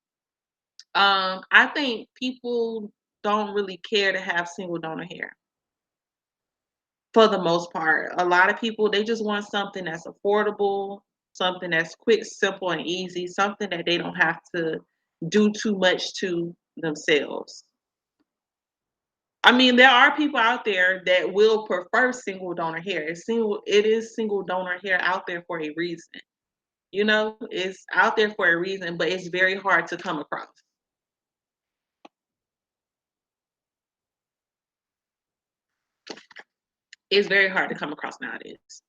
S1: I think people don't really care to have single donor hair for the most part. A lot of people they just want something that's affordable, something that's quick, simple, and easy, something that they don't have to do too much to themselves. I mean, there are people out there that will prefer single donor hair. It is single donor hair out there for a reason. You know, it's out there for a reason, but it's very hard to come across. It's very hard to come across nowadays.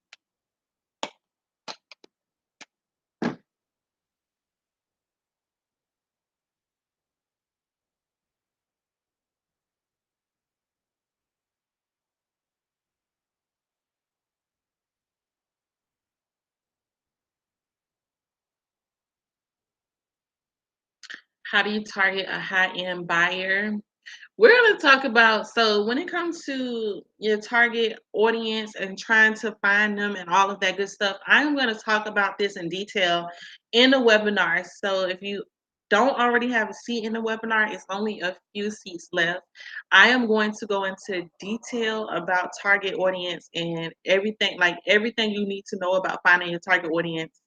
S1: How do you target a high-end buyer? We're going to talk about so when it comes to your target audience and trying to find them and all of that good stuff, I'm going to talk about this in detail in the webinar. So if you don't already have a seat in the webinar, it's only a few seats left. I am going to go into detail about target audience and everything, like everything you need to know about finding your target audience.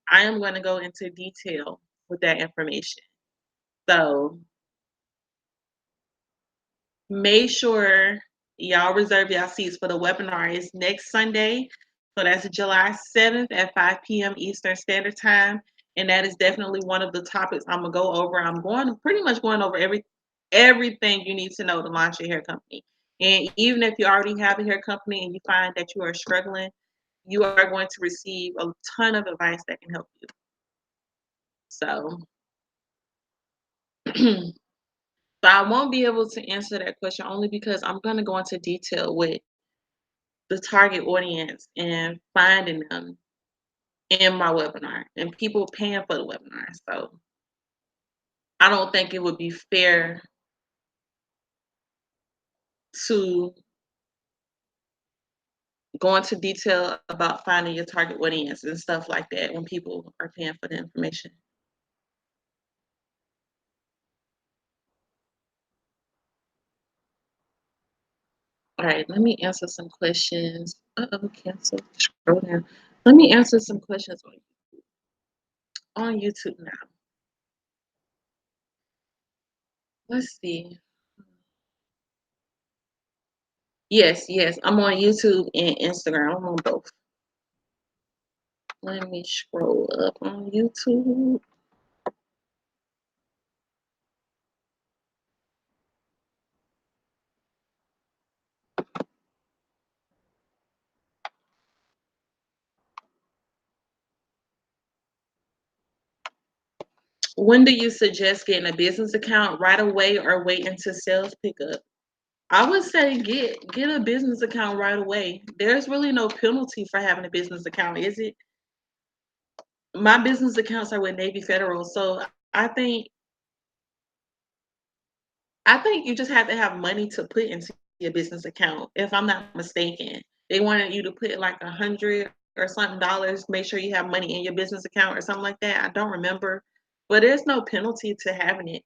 S1: I am going to go into detail with that information. So make sure y'all reserve y'all seats for the webinar. It's next Sunday, So that's July 7th at 5 p.m. Eastern Standard Time. And that is definitely one of the topics I'm gonna go over. I'm going pretty much going over everything you need to know to launch your hair company. And even if you already have a hair company and you find that you are struggling, you are going to receive a ton of advice that can help you. So, so I won't be able to answer that question only because I'm going to go into detail with the target audience and finding them in my webinar and people paying for the webinar. So I don't think it would be fair to go into detail about finding your target audience and stuff like that when people are paying for the information. All right, let me answer some questions. Uh-oh, cancel. Scroll down. Let me answer some questions on YouTube now. Let's see. Yes, yes, I'm on YouTube and Instagram. I'm on both. Let me scroll up on YouTube. When do you suggest getting a business account right away or wait until sales pick up? I would say get a business account right away. There's really no penalty for having a business account, is it? My business accounts are with Navy Federal, so I think I think you just have to have money to put into your business account, if I'm not mistaken. They wanted you to put like 100 or something dollars, make sure you have money in your business account or something like that. I don't remember, but there's no penalty to having it.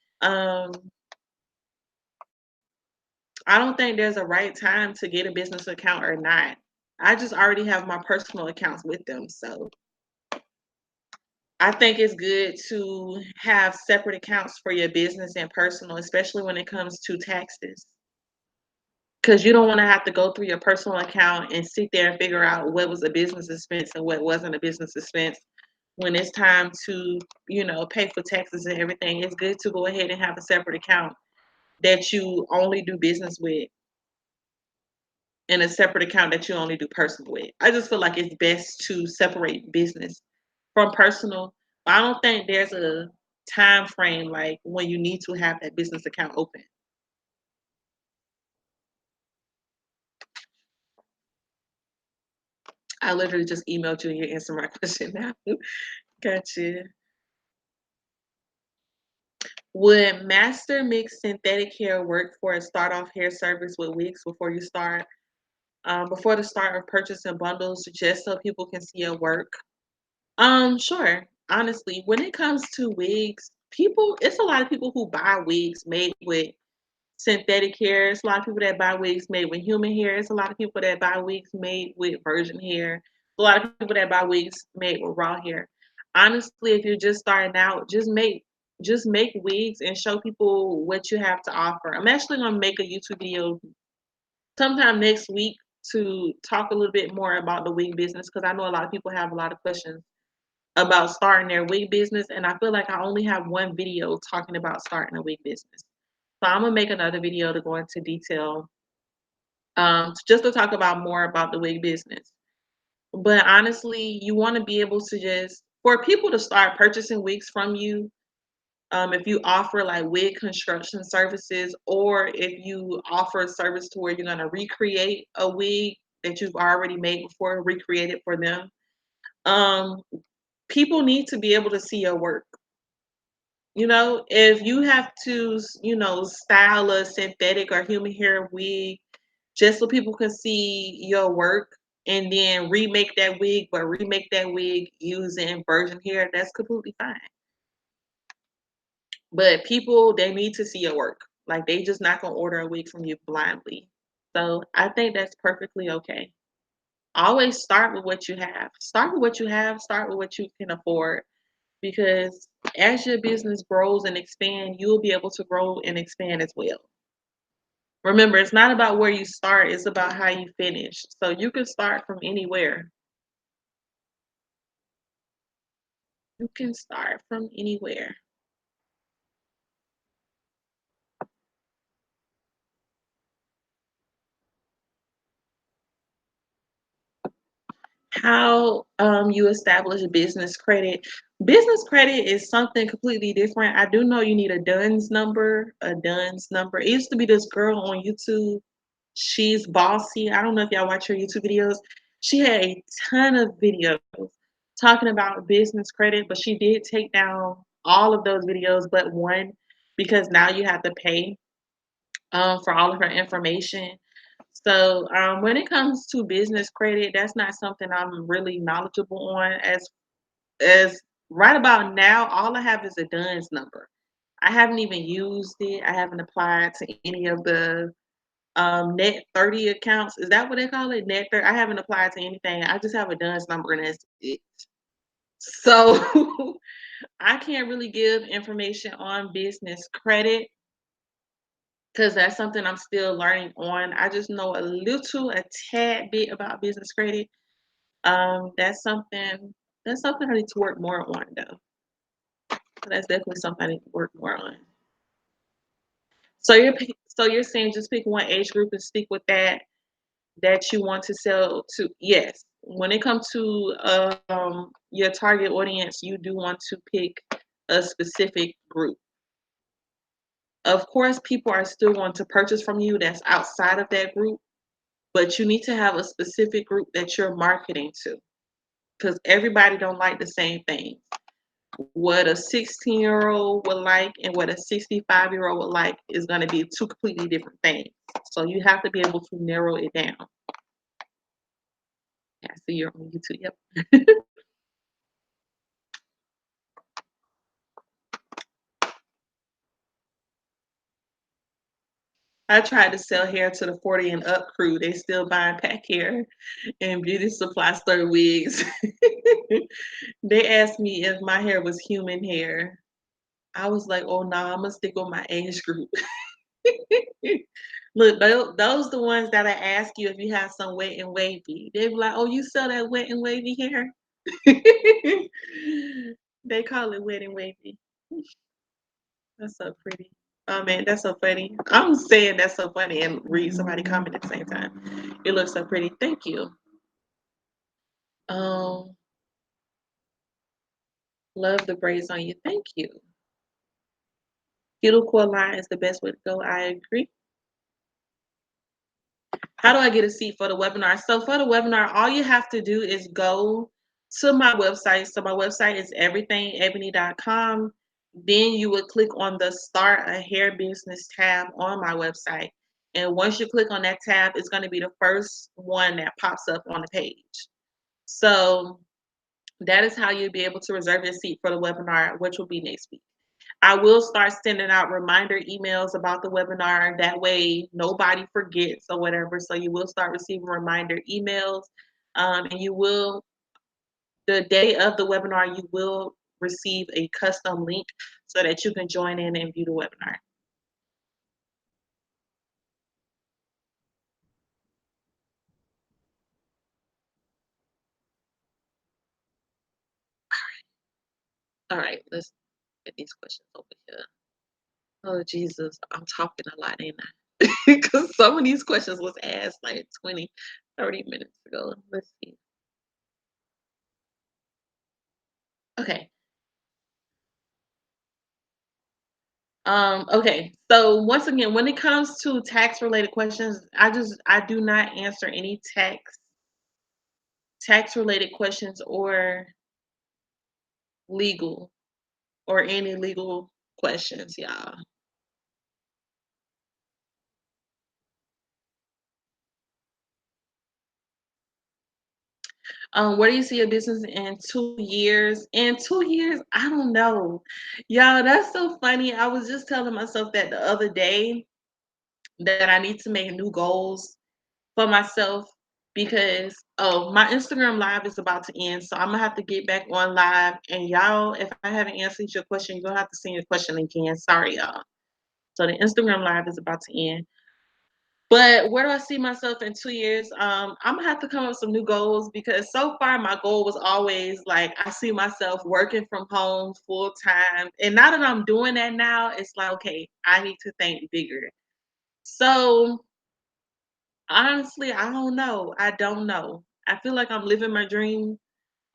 S1: I don't think there's a right time to get a business account or not. I just already have my personal accounts with them, so I think it's good to have separate accounts for your business and personal, especially when it comes to taxes. Because you don't want to have to go through your personal account and sit there and figure out what was a business expense and what wasn't a business expense. When it's time to, pay for taxes and everything, it's good to go ahead and have a separate account that you only do business with and a separate account that you only do personal with. I just feel like it's best to separate business from personal. But I don't think there's a time frame like when you need to have that business account open. I literally just emailed you and you're answering my question now. Gotcha. Would Master Mix synthetic hair work for a start off hair service with wigs before the start of purchasing bundles, just so people can see your work? Sure. Honestly, when it comes to wigs, it's a lot of people who buy wigs made with synthetic hair. It's a lot of people that buy wigs made with human hair. It's a lot of people that buy wigs made with virgin hair. A lot of people that buy wigs made with raw hair. Honestly, if you're just starting out, just make wigs and show people what you have to offer. I'm actually gonna make a YouTube video sometime next week to talk a little bit more about the wig business because I know a lot of people have a lot of questions about starting their wig business, and I feel like I only have one video talking about starting a wig business. So I'm gonna make another video to go into detail, just to talk about more about the wig business. But honestly, you want to be able to just for people to start purchasing wigs from you. If you offer like wig construction services, or if you offer a service to where you're gonna recreate a wig that you've already made before, recreate it for them. Um, People need to be able to see your work. If you have to, style a synthetic or human hair wig just so people can see your work and then remake that wig, but remake that wig using virgin hair, that's completely fine. But people, they need to see your work. Like they just not gonna order a wig from you blindly. So I think that's perfectly okay. Always start with what you have. Start with what you have. Start with what you can afford because as your business grows and expand, you'll be able to grow and expand as well. Remember, it's not about where you start, it's about how you finish. So you can start from anywhere. You can start from anywhere. How you establish business credit. Business credit is something completely different. I do know you need a DUNS number, a DUNS number. It used to be this girl on YouTube. She's bossy. I don't know if y'all watch her YouTube videos. She had a ton of videos talking about business credit, but she did take down all of those videos but one because now you have to pay for all of her information. So when it comes to business credit, that's not something I'm really knowledgeable on. As right about now, all I have is a DUNS number. I haven't even used it. I haven't applied to any of the net 30 accounts. Is that what they call it? Net 30. I haven't applied to anything. I just have a DUNS number and that's it. So I can't really give information on business credit because that's something I'm still learning on. I just know a tad bit about business credit. That's something I need to work more on though. That's definitely something I need to work more on. So you're saying just pick one age group and stick with that you want to sell to. Yes, when it comes to your target audience, you do want to pick a specific group. Of course, people are still going to purchase from you that's outside of that group, but you need to have a specific group that you're marketing to because everybody don't like the same thing. What a 16-year-old would like and what a 65-year-old would like is going to be two completely different things. So you have to be able to narrow it down. Yeah, so you're on YouTube. Yep. I tried to sell hair to the 40 and up crew. They still buying pack hair and beauty supply store wigs. They asked me if my hair was human hair. I was like, oh, no, I'm going to stick with my age group. Look, those the ones that I ask you if you have some wet and wavy. They be like, "Oh, you sell that wet and wavy hair?" They call it wet and wavy. That's so pretty. Oh man, that's so funny. I'm saying that's so funny and read somebody comment at the same time. It looks so pretty. Thank you. Um, love the braids on you. Thank you. Cuticle line is the best way to go. I agree. How do I get a seat for the webinar? So for the webinar, all you have to do is go to my website. So my website is everythingebony.com. Then you would click on the Start a Hair Business tab on my website. And once you click on that tab, it's going to be the first one that pops up on the page. So that is how you'll be able to reserve your seat for the webinar, which will be next week. I will start sending out reminder emails about the webinar. That way, nobody forgets or whatever. So you will start receiving reminder emails, and you will, the day of the webinar, you will receive a custom link so that you can join in and view the webinar. All right, let's get these questions over here. Oh Jesus, I'm talking a lot, ain't I? Because some of these questions was asked like 20, 30 minutes ago. Let's see. Okay. Okay. So once again, when it comes to tax related questions, I do not answer any tax related questions or legal or any legal questions, y'all. Where do you see your business in 2 years? In 2 years, I don't know. Y'all, that's so funny. I was just telling myself that the other day that I need to make new goals for myself because my Instagram live is about to end. So I'm gonna have to get back on live. And y'all, if I haven't answered your question, you're gonna have to send your question again. Sorry, y'all. So the Instagram live is about to end. But where do I see myself in 2 years? I'm gonna have to come up with some new goals because so far my goal was always like I see myself working from home full time. And now that I'm doing that now, it's like, okay, I need to think bigger. So honestly, I don't know. I don't know. I feel like I'm living my dream.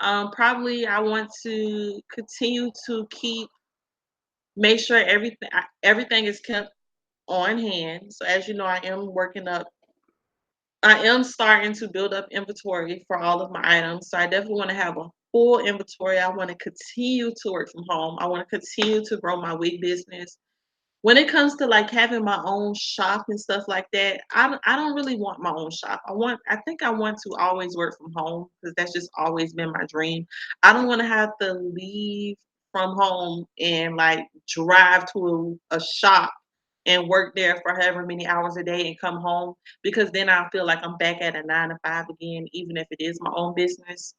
S1: Probably I want to continue to make sure everything is kept on hand. So as you know, I am starting to build up inventory for all of my items. So I definitely want to have a full inventory. I want to continue to work from home. I want to continue to grow my wig business. When it comes to like having my own shop and stuff like that, I don't really want my own shop. I think I want to always work from home because that's just always been my dream. I don't want to have to leave from home and like drive to a shop and work there for however many hours a day and come home because then I feel like I'm back at a 9 to 5 again, even if it is my own business.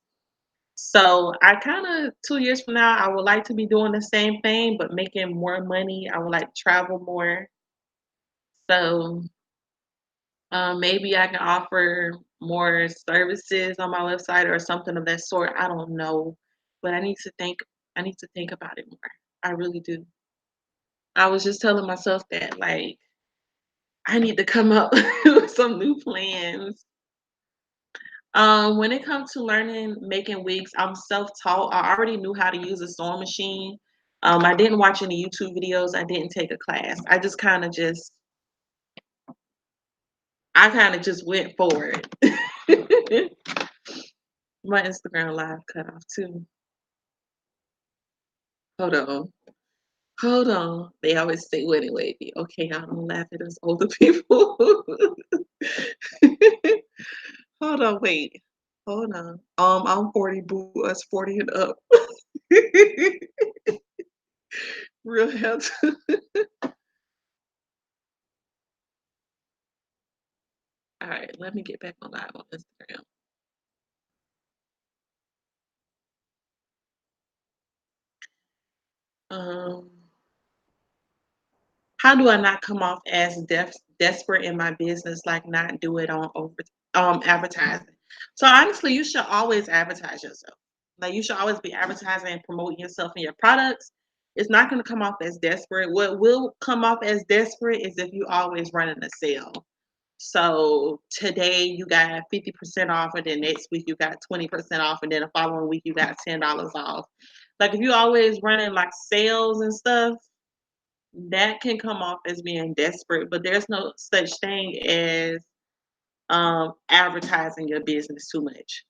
S1: So I kind of 2 years from now, I would like to be doing the same thing, but making more money. I would like to travel more. So maybe I can offer more services on my website or something of that sort. I don't know, but I need to think. I need to think about it more. I really do. I was just telling myself that like I need to come up with some new plans. When it comes to learning making wigs, I'm self-taught. I already knew how to use a sewing machine. I didn't watch any YouTube videos. I didn't take a class. I kind of just went for it. My Instagram live cut off too. Hold on. Hold on. They always say, wait, wait. Okay, y'all don't laugh at us older people. Hold on, wait. Hold on. I'm 40, boo, us 40 and up. Real health. All right, let me get back on live on Instagram. Um, how do I not come off as desperate in my business, like not do it on over advertising? So honestly, you should always advertise yourself. Like you should always be advertising and promoting yourself and your products. It's not going to come off as desperate. What will come off as desperate is if you always running a sale. So today you got 50% off, and then next week you got 20% off, and then the following week you got $10 off. Like if you always running like sales and stuff, that can come off as being desperate, but there's no such thing as advertising your business too much.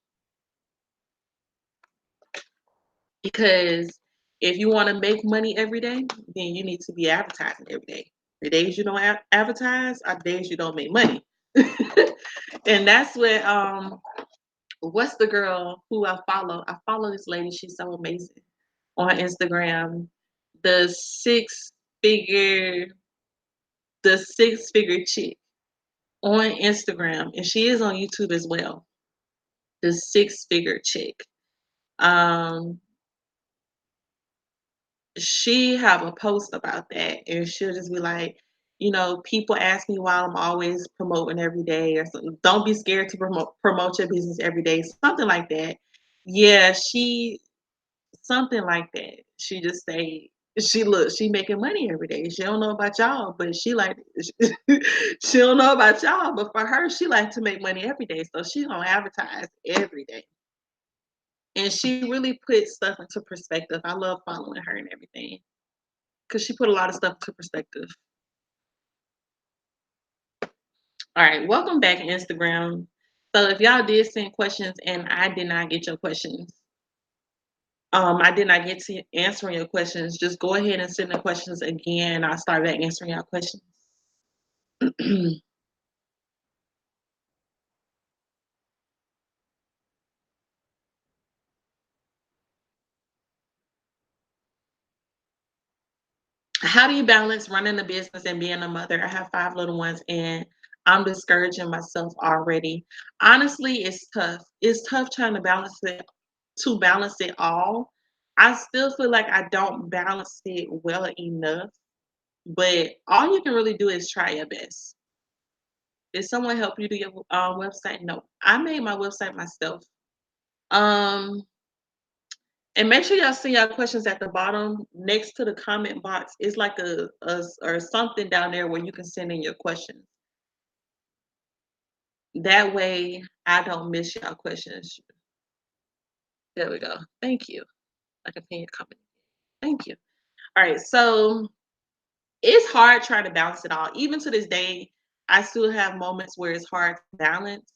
S1: Because if you want to make money every day, then you need to be advertising every day. The days you don't advertise are the days you don't make money. And that's what what's the girl who I follow? I follow this lady. She's so amazing on Instagram. The figure, the six figure chick on Instagram, and she is on YouTube as well. The six figure chick. Um, she have a post about that, and she'll just be like, people ask me why I'm always promoting every day or something. Don't be scared to promote your business every day, something like that. Yeah, something like that. She just say she making money every day. She don't know about y'all, but she like she don't know about y'all, but for her, she like to make money every day. So she gonna advertise every day. And she really puts stuff into perspective. I love following her and everything. Because she put a lot of stuff into perspective. All right, welcome back Instagram. So if y'all did send questions and I did not get your questions, I did not get to answering your questions, just go ahead and send the questions again. I'll start back answering your questions. How do you balance running a business and being a mother? I have 5 little ones and I'm discouraging myself already. Honestly, it's tough. It's tough trying to balance it all. I still feel like I don't balance it well enough, but all you can really do is try your best. Did someone help you do your website? No, I made my website myself. Um, and make sure y'all see y'all questions at the bottom next to the comment box. It's like or something down there where you can send in your questions. That way, I don't miss y'all questions. There we go. Thank you. I can pin your comment. Thank you. All right, so it's hard trying to balance it all. Even to this day, I still have moments where it's hard to balance.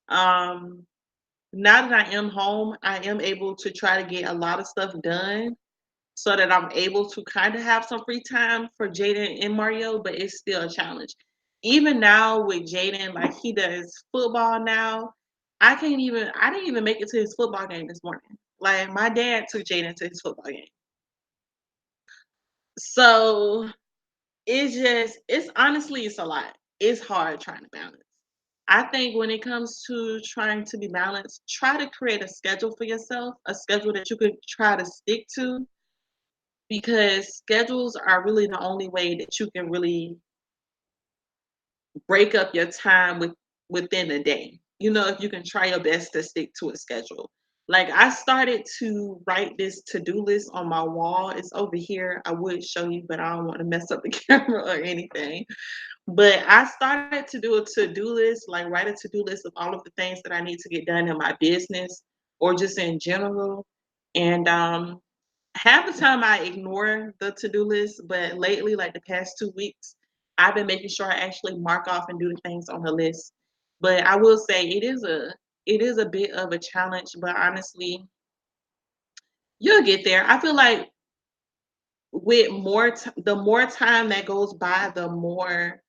S1: Um, Now that I am home, I am able to try to get a lot of stuff done so that I'm able to kind of have some free time for Jaden and Mario, but it's still a challenge. Even now with Jaden, like he does football now, I didn't even make it to his football game this morning. Like my dad took Jaden to his football game. So it's honestly, it's a lot. It's hard trying to balance. I think when it comes to trying to be balanced, try to create a schedule for yourself, a schedule that you could try to stick to, because schedules are really the only way that you can really break up your time within a day. You know, if you can try your best to stick to a schedule. Like I started to write this to-do list on my wall. It's over here. I would show you, but I don't want to mess up the camera or anything. But I started to do a to-do list, like write a to-do list of all of the things that I need to get done in my business or just in general. And half the time I ignore the to-do list, but lately, like the past 2 weeks, I've been making sure I actually mark off and do the things on the list. But I will say it is a bit of a challenge, but honestly, you'll get there. I feel like with the more time that goes by, the more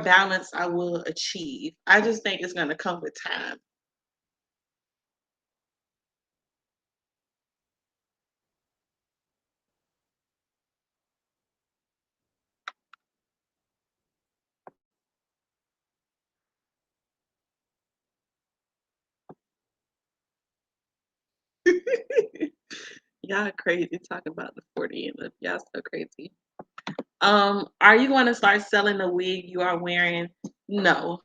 S1: balance I will achieve. I just think it's gonna come with time. Y'all crazy talking about the 40 and the y'all so crazy. Are you gonna start selling the wig you are wearing? No.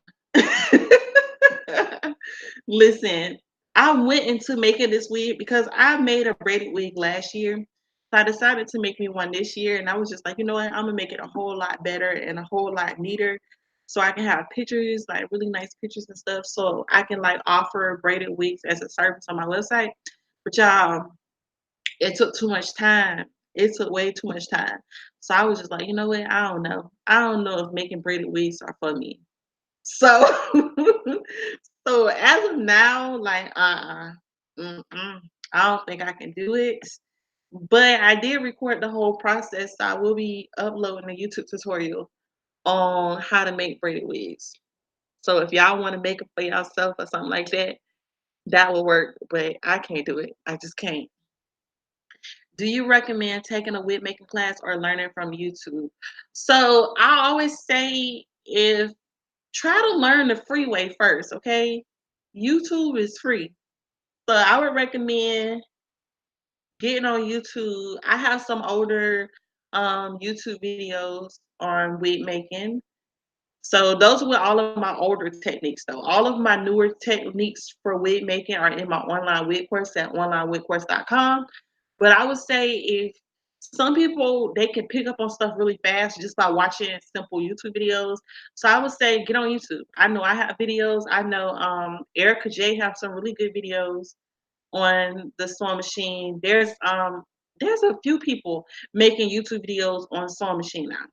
S1: Listen, I went into making this wig because I made a braided wig last year. So I decided to make me one this year, and I was just like, you know what? I'm gonna make it a whole lot better and a whole lot neater, so I can have pictures, like really nice pictures and stuff, so I can like offer braided wigs as a service on my website. But y'all, it took too much time. It took way too much time. So I was just like, you know what? I don't know. I don't know if making braided wigs are for me. So so as of now, like mm-mm, I don't think I can do it. But I did record the whole process. So I will be uploading a YouTube tutorial on how to make braided wigs. So if y'all want to make it for yourself or something like that, that will work. But I can't do it. I just can't. Do you recommend taking a wig making class or learning from YouTube? So I always say if try to learn the free way first, okay? YouTube is free. So I would recommend getting on YouTube. I have some older YouTube videos on wig making. So those were all of my older techniques though. All of my newer techniques for wig making are in my online wig course at onlinewigcourse.com. But I would say if some people they can pick up on stuff really fast just by watching simple YouTube videos. So I would say get on YouTube. I know I have videos. I know Erica J have some really good videos on the sewing machine. There's a few people making YouTube videos on sewing machine now.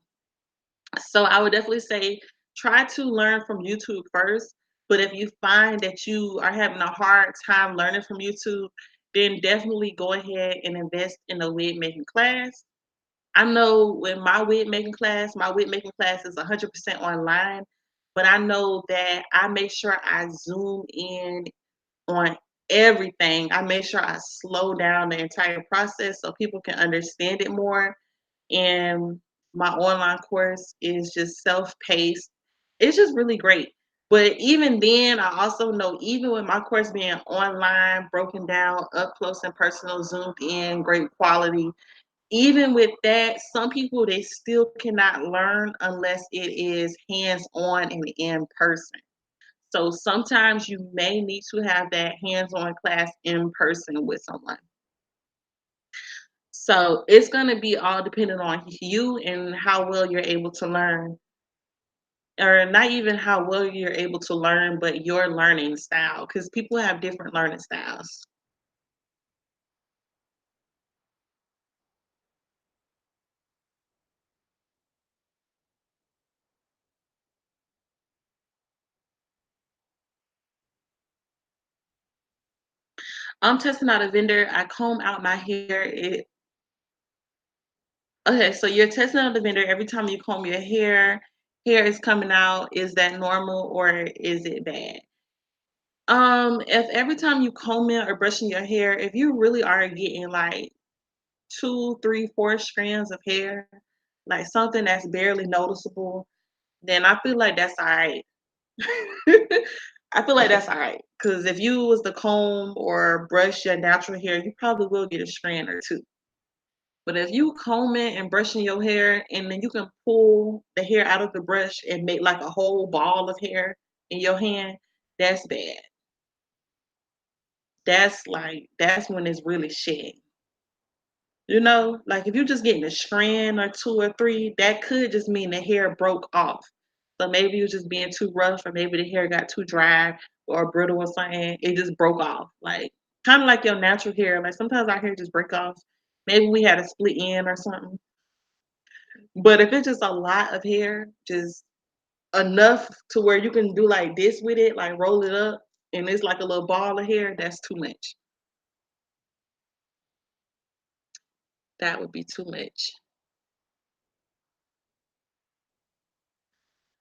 S1: So I would definitely say try to learn from YouTube first. But if you find that you are having a hard time learning from YouTube, then definitely go ahead and invest in a wig making class. I know in my wig making class is 100% online, but I know that I make sure I zoom in on everything. I make sure I slow down the entire process so people can understand it more. And my online course is just self-paced. It's just really great. But even then, I also know even with my course being online, broken down, up close and personal, zoomed in, great quality, even with that, some people they still cannot learn unless it is hands-on and in person. So sometimes you may need to have that hands-on class in person with someone. So it's gonna be all dependent on you and how well you're able to learn, or not even how well you're able to learn, but your learning style, because people have different learning styles. I'm testing out a vendor. I comb out my hair. Okay, so you're testing out the vendor every time you comb your hair is coming out. Is that normal or is it bad? If every time you comb it or brushing your hair, if you really are getting like two, three, four strands of hair, like something that's barely noticeable, then I feel like that's all right. I feel like that's all right. Because if you was to comb or brush your natural hair, you probably will get a strand or two. But if you combing and brushing your hair and then you can pull the hair out of the brush and make like a whole ball of hair in your hand, that's bad. That's when it's really shedding. You know, like if you're just getting a strand or two or three, that could just mean the hair broke off. So maybe you're just being too rough, or maybe the hair got too dry or brittle or something. It just broke off. Like kind of like your natural hair. Like sometimes our hair just break off. Maybe we had a split end or something. But if it's just a lot of hair, just enough to where you can do like this with it, like roll it up, and it's like a little ball of hair, that's too much. That would be too much.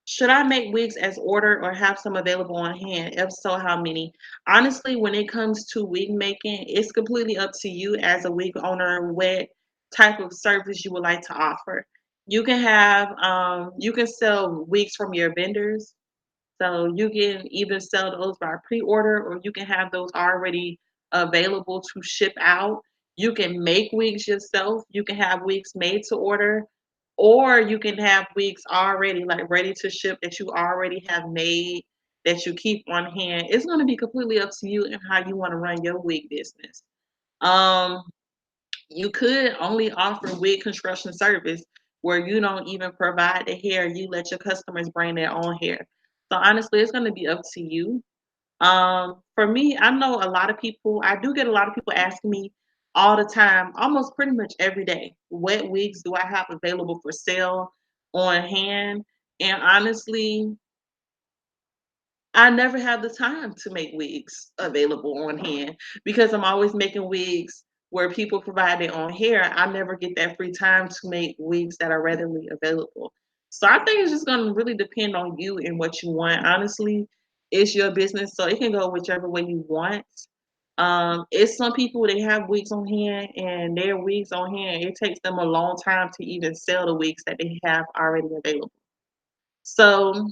S1: Should I make wigs as ordered or have some available on hand? If so, how many? Honestly, when it comes to wig making, it's completely up to you as a wig owner what type of service you would like to offer. You can sell wigs from your vendors. So you can either sell those by pre-order or you can have those already available to ship out. You can make wigs yourself. You can have wigs made to order, or you can have wigs already like ready to ship that you already have made that you keep on hand. It's going to be completely up to you and how you want to run your wig business. Um, you could only offer wig construction service where you don't even provide the hair, you let your customers bring their own hair. So honestly, it's going to be up to you. For me, I know a lot of people, I do get a lot of people asking me all the time, almost pretty much every day, what wigs do I have available for sale on hand? And honestly, I never have the time to make wigs available on hand because I'm always making wigs where people provide their own hair. I never get that free time to make wigs that are readily available. So I think it's just going to really depend on you and what you want. Honestly, it's your business, so it can go whichever way you want. It's some people they have wigs on hand and their wigs on hand. It takes them a long time to even sell the wigs that they have already available. So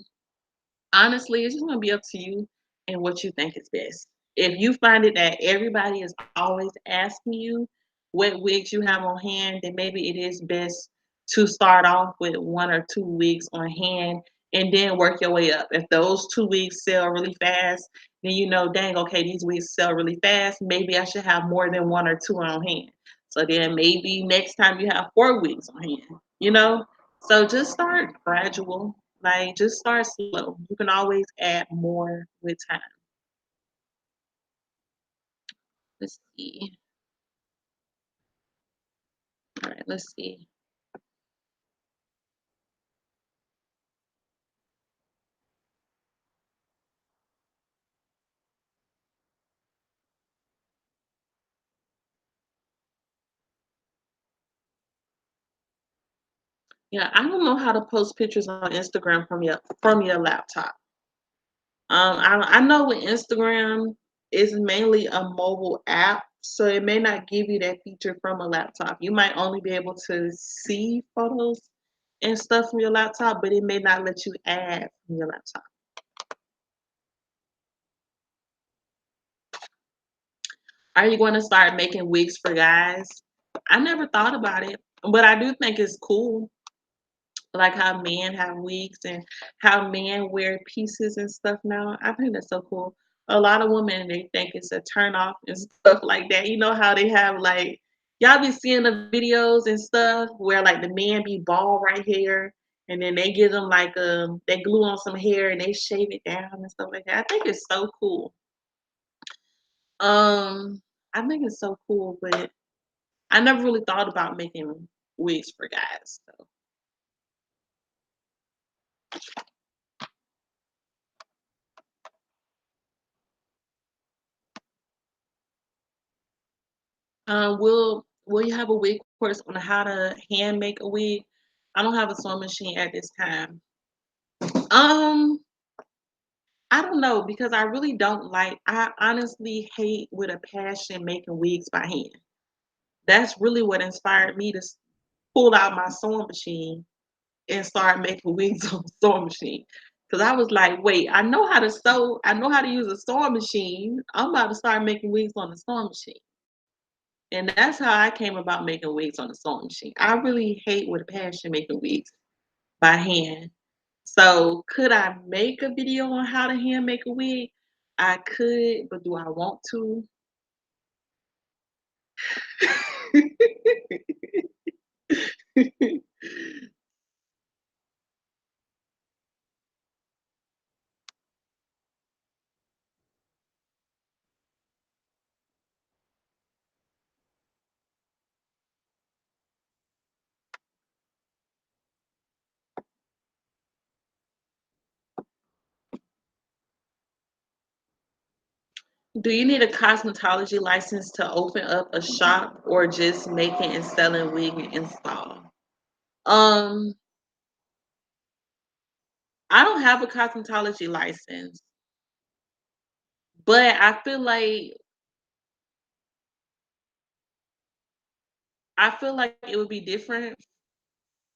S1: honestly, it's just gonna be up to you and what you think is best. If you find it that everybody is always asking you what wigs you have on hand, then maybe it is best to start off with one or two wigs on hand and then work your way up. If those two wigs sell really fast, then you know, dang, okay, these wigs sell really fast. Maybe I should have more than one or two on hand. So then maybe next time you have four wigs on hand, you know? So just start gradual, like, just start slow. You can always add more with time. Let's see. All right, let's see. Yeah, I don't know how to post pictures on Instagram from your laptop. I know with Instagram is mainly a mobile app, so it may not give you that feature from a laptop. You might only be able to see photos and stuff from your laptop, but it may not let you add from your laptop. Are you going to start making wigs for guys? I never thought about it. But I do think it's cool, like how men have wigs and how men wear pieces and stuff now. I think that's so cool. A lot of women they think it's a turn off and stuff like that. You know how they have like y'all be seeing the videos and stuff where like the man be bald right here and then they give them like they glue on some hair and they shave it down and stuff like that. I think it's so cool. Um I think it's so cool, but I never really thought about making wigs for guys. So will you have a wig course on how to hand make a wig? I don't have a sewing machine at this time. Um, I don't know because I really don't like. I honestly hate with a passion making wigs by hand. That's really what inspired me to pull out my sewing machine and start making wigs on the sewing machine. Because I was like, wait, I know how to sew. I know how to use a sewing machine. I'm about to start making wigs on the sewing machine. And that's how I came about making wigs on the sewing machine. I really hate with a passion making wigs by hand. So could I make a video on how to hand make a wig? I could, but do I want to? Do you need a cosmetology license to open up a shop or just making and selling wig and install? Um, I don't have a cosmetology license, but I feel like it would be different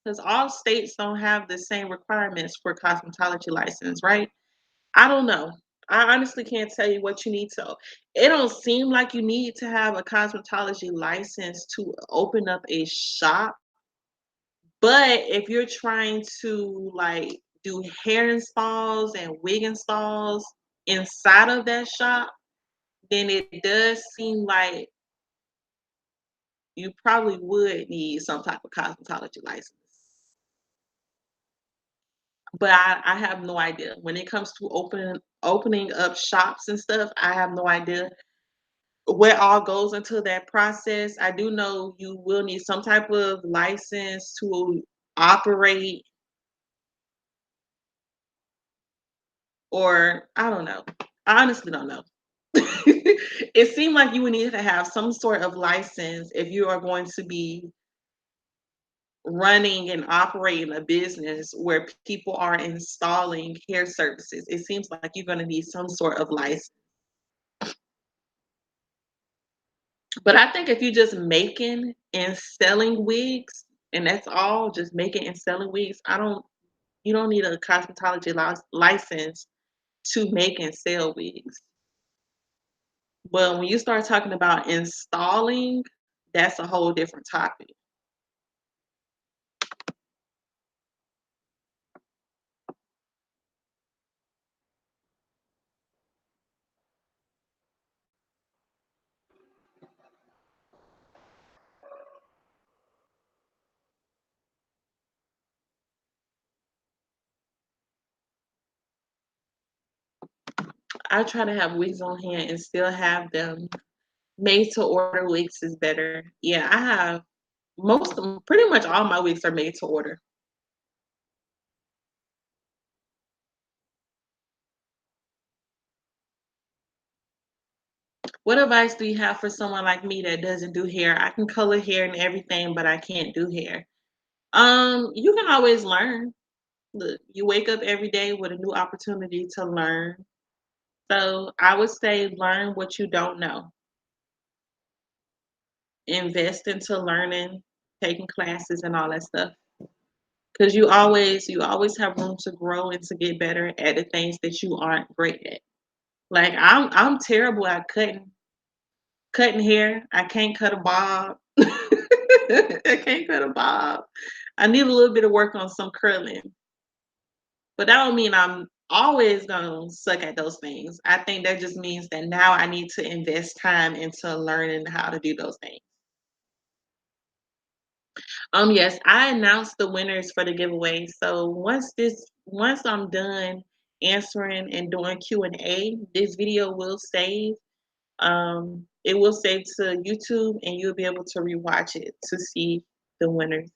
S1: because all states don't have the same requirements for cosmetology license, right? I don't know. I honestly can't tell you what you need to. It don't seem like you need to have a cosmetology license to open up a shop, but if you're trying to like do hair installs and wig installs inside of that shop, then it does seem like you probably would need some type of cosmetology license. But I have no idea. When it comes to opening up shops and stuff, I have no idea what all goes into that process. I do know you will need some type of license to operate, or I don't know. I honestly don't know. It seemed like you would need to have some sort of license if you are going to be running and operating a business where people are installing hair services. It seems like you're going to need some sort of license. But I think if you're just making and selling wigs, and that's all, just making and selling wigs, you don't need a cosmetology license to make and sell wigs. But when you start talking about installing, that's a whole different topic. I try to have wigs on hand and still have them. Made to order wigs is better. Yeah, I have most of 'em, pretty much all my wigs are made to order. What advice do you have for someone like me that doesn't do hair? I can color hair and everything, but I can't do hair. You can always learn. Look, you wake up every day with a new opportunity to learn. So I would say learn what you don't know. Invest into learning, taking classes and all that stuff. Because you always have room to grow and to get better at the things that you aren't great at. Like I'm terrible at cutting hair. I can't cut a bob. I can't cut a bob. I need a little bit of work on some curling, but that don't mean I'm always gonna suck at those things. I think that just means that now I need to invest time into learning how to do those things. Yes, I announced the winners for the giveaway. So once I'm done answering and doing Q&A, this video will save. It will save to YouTube and you'll be able to rewatch it to see the winners.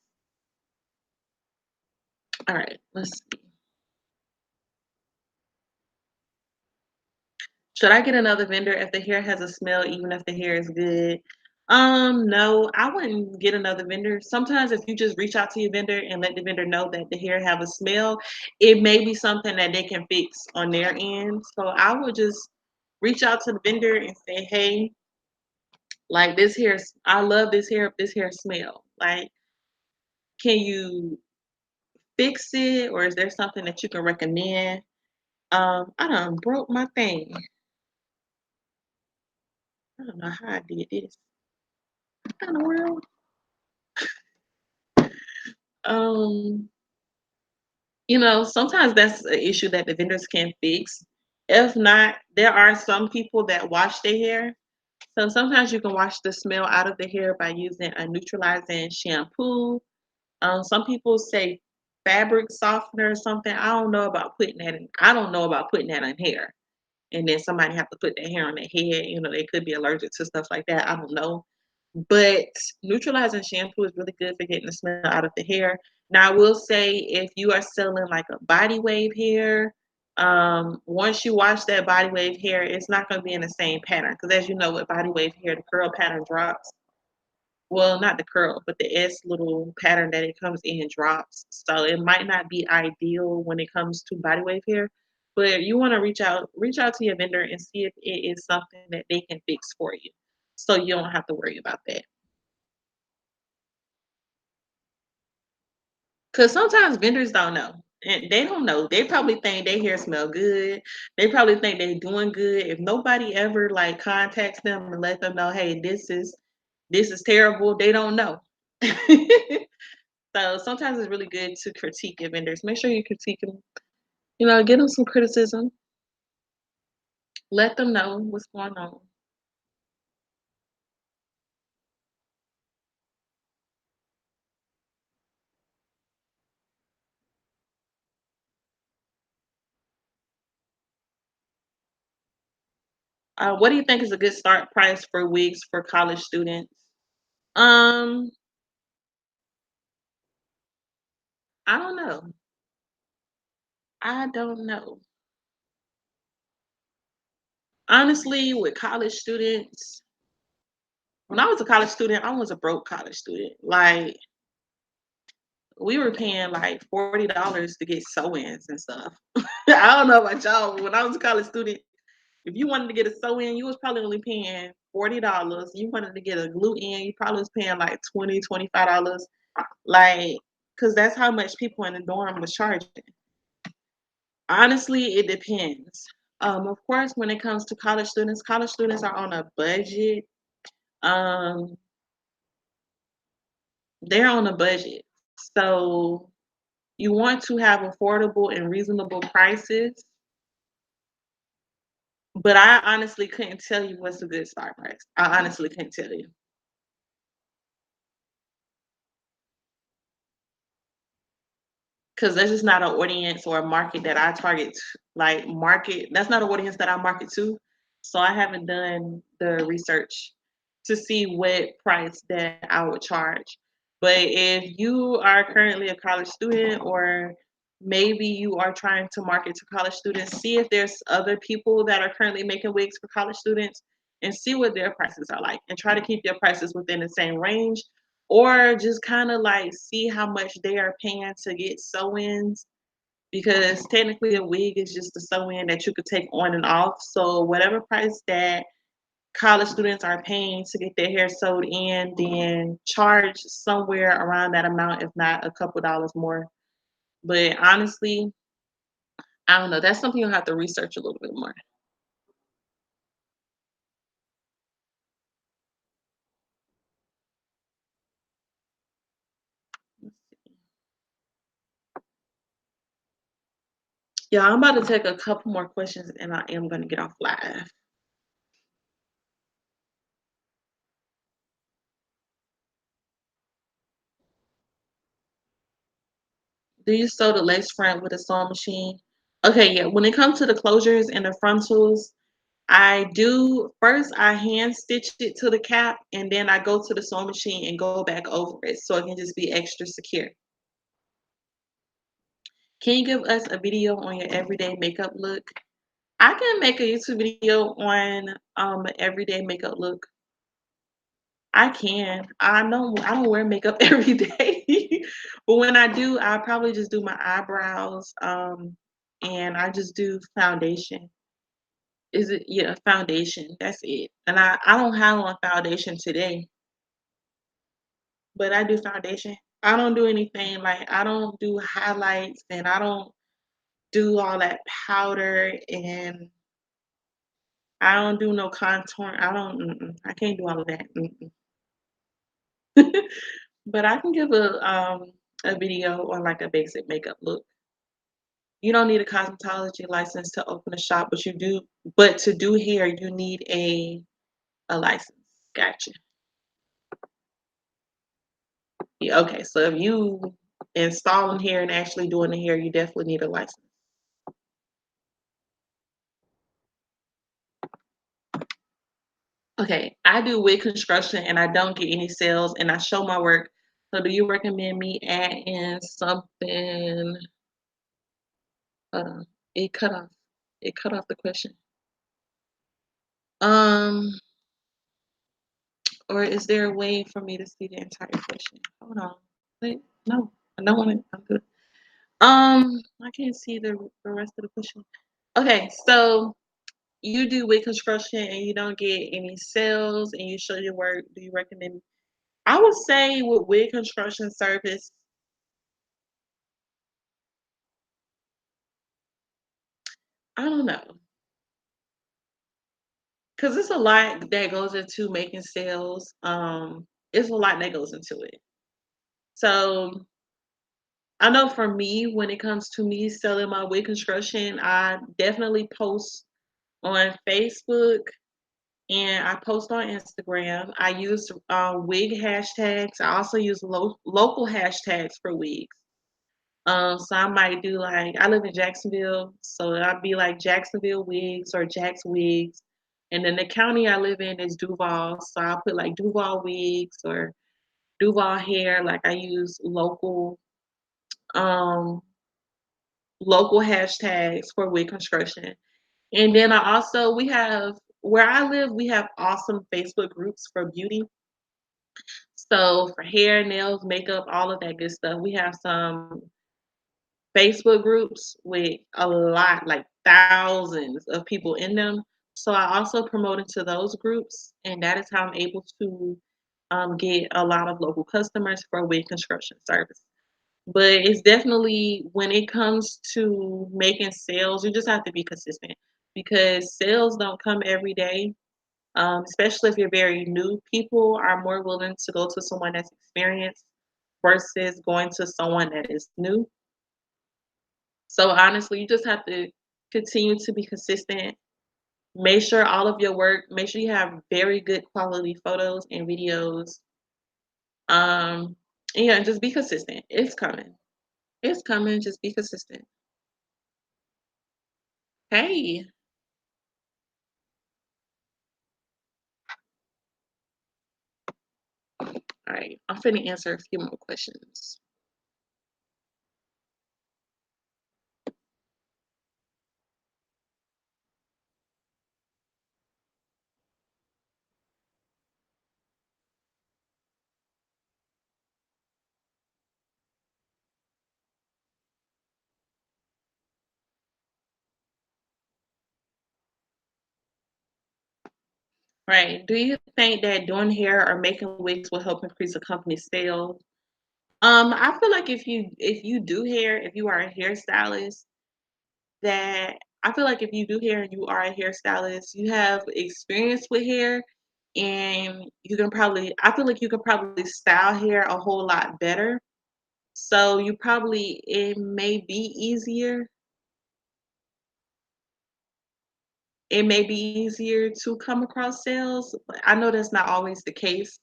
S1: All right, let's see. Should I get another vendor if the hair has a smell, even if the hair is good? No, I wouldn't get another vendor. Sometimes if you just reach out to your vendor and let the vendor know that the hair have a smell, it may be something that they can fix on their end. So I would just reach out to the vendor and say, hey, like this hair, I love this hair smell. Like, can you fix it or is there something that you can recommend? I done broke my thing. I don't know how I did this. What in the world? Um, sometimes that's an issue that the vendors can fix. If not, there are some people that wash their hair. So sometimes you can wash the smell out of the hair by using a neutralizing shampoo. Some people say fabric softener or something. I don't know about putting that in. I don't know about putting that in hair. And then somebody have to put their hair on their head. They could be allergic to stuff like that. I don't know. But neutralizing shampoo is really good for getting the smell out of the hair. Now, I will say if you are selling like a body wave hair, once you wash that body wave hair, it's not going to be in the same pattern. Because as you know, with body wave hair, the curl pattern drops. Well, not the curl, but the S little pattern that it comes in drops. So it might not be ideal when it comes to body wave hair. But you want to reach out to your vendor and see if it is something that they can fix for you. So you don't have to worry about that. Cause sometimes vendors don't know, and they don't know. They probably think their hair smell good. They probably think they're doing good. If nobody ever like contacts them and let them know, hey, this is terrible, they don't know. So sometimes it's really good to critique your vendors. Make sure you critique them. Give them some criticism. Let them know what's going on. What do you think is a good start price for wigs for college students? Um, I don't know. I don't know. Honestly, with college students, when I was a college student, I was a broke college student. Like we were paying like $40 to get sew-ins and stuff. I don't know about y'all, but when I was a college student, if you wanted to get a sew-in, you was probably only paying $40. You wanted to get a glue-in, you probably was paying like $20, $25. Like, cause that's how much people in the dorm was charging. Honestly, it depends. Of course, when it comes to college students are on a budget. Um, they're on a budget. So you want to have affordable and reasonable prices, but I honestly couldn't tell you what's a good start price. I honestly couldn't tell you. Because that's just not an audience or a market that I target. Like market, that's not an audience that I market to. So I haven't done the research to see what price that I would charge. But if you are currently a college student or maybe you are trying to market to college students, see if there's other people that are currently making wigs for college students and see what their prices are like and try to keep their prices within the same range or just kind of like see how much they are paying to get sew-ins because technically a wig is just a sew-in that you could take on and off. So whatever price that college students are paying to get their hair sewed in, then charge somewhere around that amount, if not a couple dollars more. But honestly, I don't know. That's something you'll have to research a little bit more. Yeah, I'm about to take a couple more questions and I am gonna get off live. Do you sew the lace front with a sewing machine? Okay, yeah. When it comes to the closures and the frontals, I do first I hand stitch it to the cap and then I go to the sewing machine and go back over it so it can just be extra secure. Can you give us a video on your everyday makeup look? I can make a YouTube video on everyday makeup look. I can. I don't wear makeup every day. But when I do, I probably just do my eyebrows, and I just do foundation. Is it yeah, foundation. That's it. And I don't have on foundation today, but I do foundation. I don't do anything like I don't do highlights and I don't do all that powder and I don't do no contour. I don't I can't do all of that. But I can give a video on like a basic makeup look. You don't need a cosmetology license to open a shop, but to do hair you need a license. Gotcha. Yeah, okay. So if you installing hair and actually doing the hair, you definitely need a license. Okay, I do wig construction and I don't get any sales and I show my work. So do you recommend me adding something? Uh, it cut off. It cut off the question. Um, or is there a way for me to see the entire question? Hold on. Wait, no, I don't want to. I'm good. I can't see the rest of the question. Okay, so you do wig construction and you don't get any sales and you show your work. Do you recommend? I would say with wig construction service, I don't know, cause it's a lot that goes into making sales. It's a lot that goes into it. So I know for me, when it comes to me selling my wig construction, I definitely post on Facebook and I post on Instagram. I use wig hashtags. I also use local hashtags for wigs. So I might do like I live in Jacksonville, so I'd be like Jacksonville wigs or Jax wigs, and then the county I live in is Duval, so I'll put like Duval wigs or Duval hair. Like I use um local hashtags for wig construction. And then I also we have where I live, we have awesome Facebook groups for beauty. So for hair, nails, makeup, all of that good stuff. We have some Facebook groups with a lot, like thousands of people in them. So I also promote into those groups, and that is how I'm able to get a lot of local customers for wig construction service. But it's definitely when it comes to making sales, you just have to be consistent because sales don't come every day. Especially if you're very new, people are more willing to go to someone that's experienced versus going to someone that is new. So honestly, you just have to continue to be consistent. Make sure you have very good quality photos and videos. And yeah, just be consistent. It's coming. It's coming. Just be consistent. Hey, all right. I'm finna answer a few more questions. Right. Do you think that doing hair or making wigs will help increase a company's sales? I feel like if you do hair, if you are a hairstylist, that I feel like if you do hair and you are a hairstylist, you have experience with hair and you can probably I feel like you can probably style hair a whole lot better. So you probably it may be easier it may be easier to come across sales. But I know that's not always the case,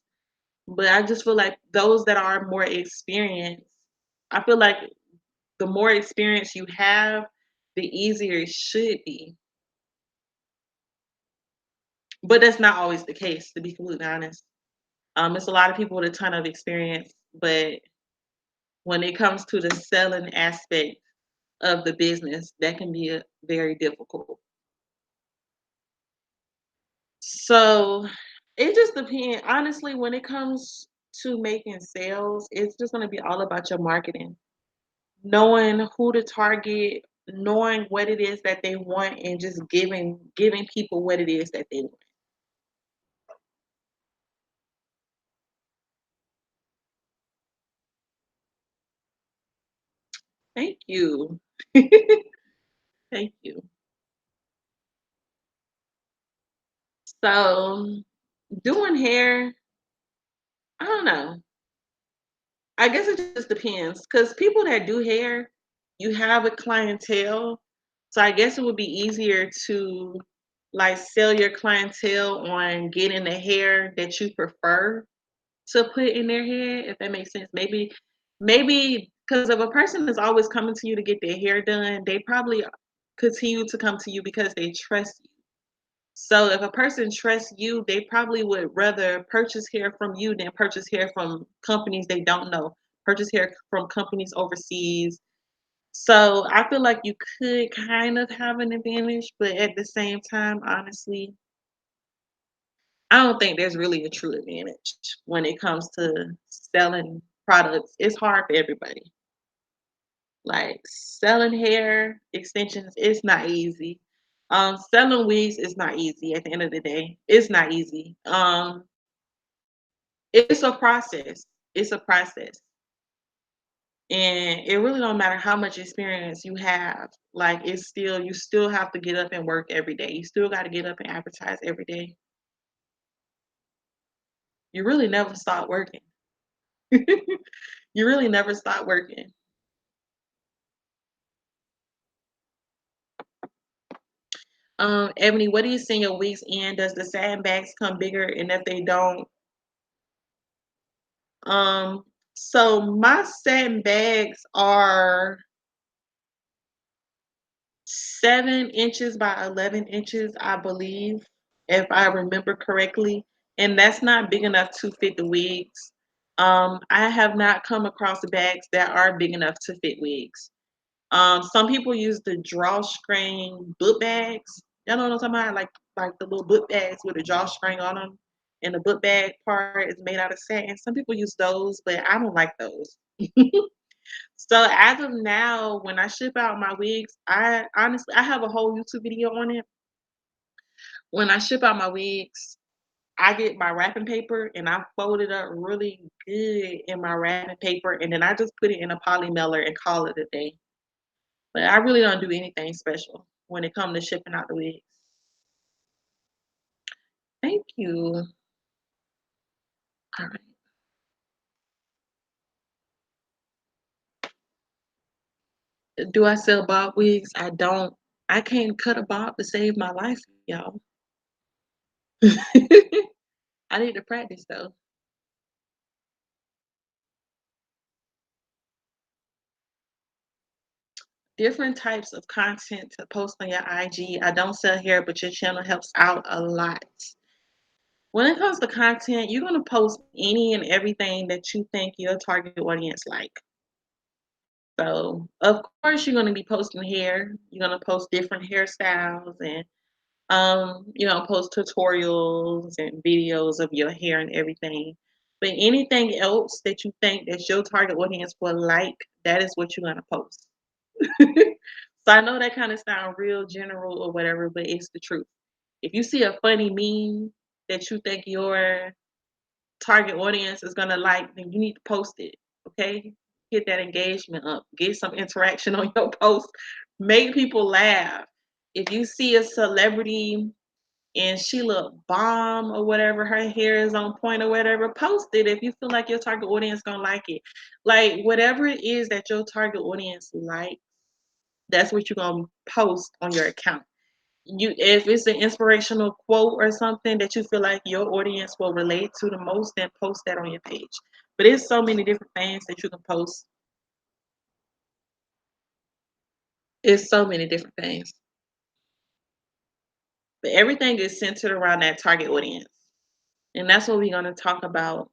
S1: but I just feel like those that are more experienced, I feel like the more experience you have, the easier it should be. But that's not always the case, to be completely honest. It's a lot of people with a ton of experience, but when it comes to the selling aspect of the business, that can be very difficult. So it just depends. Honestly, when it comes to making sales, it's just going to be all about your marketing, knowing who to target, knowing what it is that they want, and just giving people what it is that they want. Thank you. Thank you. So doing hair, I don't know. I guess it just depends because people that do hair, you have a clientele. So I guess it would be easier to like sell your clientele on getting the hair that you prefer to put in their head, if that makes sense. Maybe because if a person is always coming to you to get their hair done, they probably continue to come to you because they trust you. So if a person trusts you, they probably would rather purchase hair from you than purchase hair from companies they don't know, purchase hair from companies overseas. So I feel like you could kind of have an advantage, but at the same time, honestly, I don't think there's really a true advantage when it comes to selling products. It's hard for everybody. Like selling hair extensions, it's not easy. Selling wigs is not easy at the end of the day. It's not easy. It's a process. It's a process. And it really don't matter how much experience you have. Like it's still you still have to get up and work every day. You still got to get up and advertise every day. You really never stop working. You really never stop working. Ebony, what do you see in your weeks in? Does the sandbags come bigger? And if they don't, um, so my sandbags are 7 inches by 11 inches, I believe, if I remember correctly. And that's not big enough to fit the wigs. I have not come across bags that are big enough to fit wigs. Some people use the drawstring book bags. You know what I'm talking about? Like the little book bags with a drawstring on them, and the book bag part is made out of satin. Some people use those, but I don't like those. So as of now, when I ship out my wigs, I honestly I have a whole YouTube video on it. When I ship out my wigs, I get my wrapping paper and I fold it up really good in my wrapping paper, and then I just put it in a poly mailer and call it a day. But I really don't do anything special when it comes to shipping out the wigs. Thank you. All right. Do I sell bob wigs? I don't. I can't cut a bob to save my life, y'all. I need to practice though. Different types of content to post on your IG. I don't sell hair, but your channel helps out a lot. When it comes to content, you're gonna post any and everything that you think your target audience like. So, of course, you're gonna be posting hair. You're gonna post different hairstyles and post tutorials and videos of your hair and everything. But anything else that you think that your target audience will like, that is what you're gonna post. So I know that kind of sound real general or whatever, but it's the truth. If you see a funny meme that you think your target audience is gonna like, then you need to post it. Okay? Get that engagement up. Get some interaction on your post. Make people laugh. If you see a celebrity and she look bomb or whatever, her hair is on point or whatever, post it if you feel like your target audience gonna like it. Like whatever it is that your target audience like, that's what you're gonna post on your account. If it's an inspirational quote or something that you feel like your audience will relate to the most, then post that on your page. But there's so many different things that you can post. It's so many different things. But everything is centered around that target audience. And that's what we're going to talk about.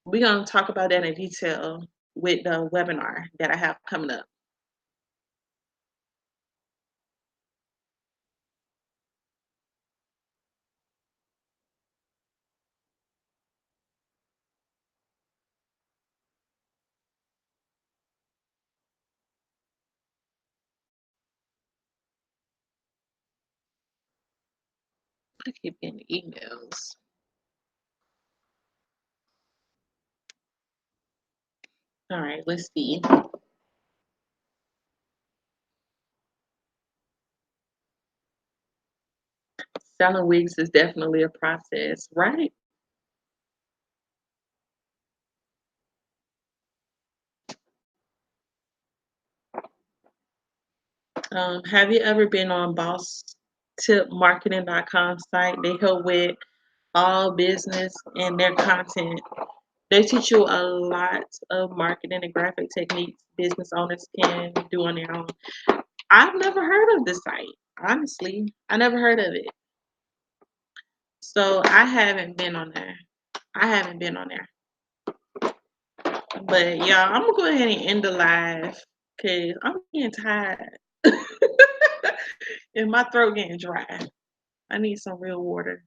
S1: We're going to talk about that in detail with the webinar that I have coming up. I keep getting emails. All right, let's see. Selling wigs is definitely a process, right? Have you ever been on BossTipMarketing.com site? They help with all business and their content. They teach you a lot of marketing and graphic techniques business owners can do on their own. I've never heard of this site, honestly. I never heard of it. So I haven't been on there. I haven't been on there. But y'all, I'm gonna go ahead and end the live because I'm getting tired. And my throat getting dry. I need some real water.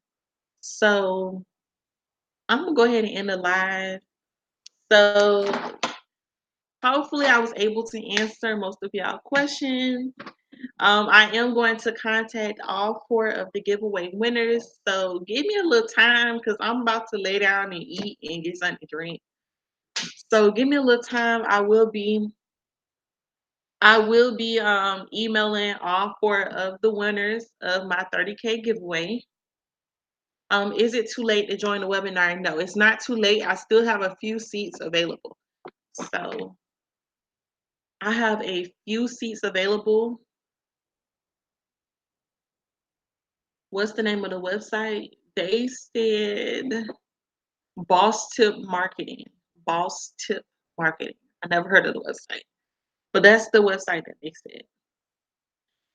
S1: So I'm gonna go ahead and end the live. So hopefully I was able to answer most of y'all questions. I am going to contact all 4 of the giveaway winners. So give me a little time because I'm about to lay down and eat and get something to drink. So give me a little time. I will be emailing all 4 of the winners of my 30K giveaway. Is it too late to join the webinar? No, it's not too late. I still have a few seats available. So I have a few seats available. What's the name of the website? They said Boss Tip Marketing. Boss Tip Marketing. I never heard of the website, but that's the website that they said.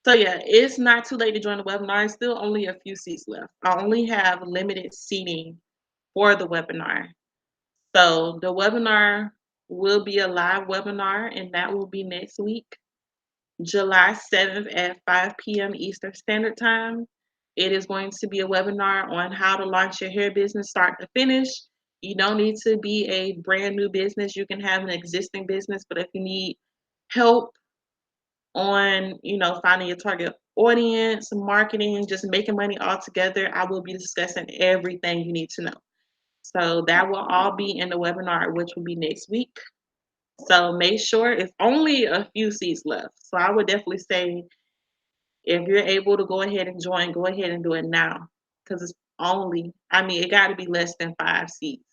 S1: So yeah, it's not too late to join the webinar. There's still only a few seats left. I only have limited seating for the webinar. So the webinar will be a live webinar, and that will be next week, July 7th at 5 p.m. Eastern Standard Time. It is going to be a webinar on how to launch your hair business start to finish. You don't need to be a brand new business. You can have an existing business, but if you need help on, finding your target audience, marketing, just making money all together, I will be discussing everything you need to know. So that will all be in the webinar, which will be next week. So make sure it's only a few seats left. So I would definitely say if you're able to go ahead and join, go ahead and do it now. Because it got to be less than 5 seats.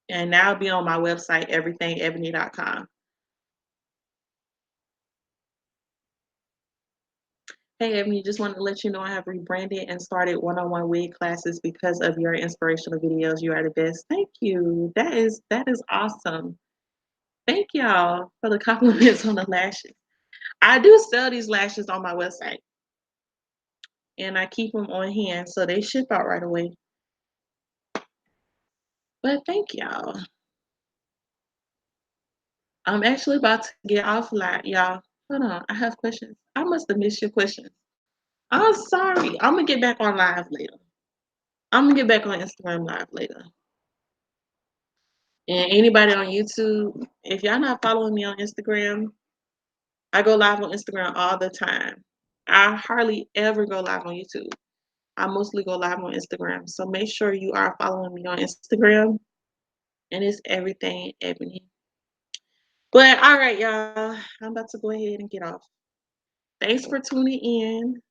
S1: And that'll be on my website, everythingebony.com. Hey, Ebony, just wanted to let you know I have rebranded and started one-on-one wig classes because of your inspirational videos. You are the best. Thank you. That is awesome. Thank y'all for the compliments on the lashes. I do sell these lashes on my website, and I keep them on hand so they ship out right away. But thank y'all. I'm actually about to get off live, y'all. Hold on, I have questions. I must have missed your questions. I'm sorry. I'm gonna get back on live later. I'm gonna get back on Instagram live later. And anybody on YouTube, if y'all not following me on Instagram, I go live on Instagram all the time. I hardly ever go live on YouTube. I mostly go live on Instagram. So make sure you are following me on Instagram. And it's everything Ebony. But all right, y'all. I'm about to go ahead and get off. Thanks for tuning in.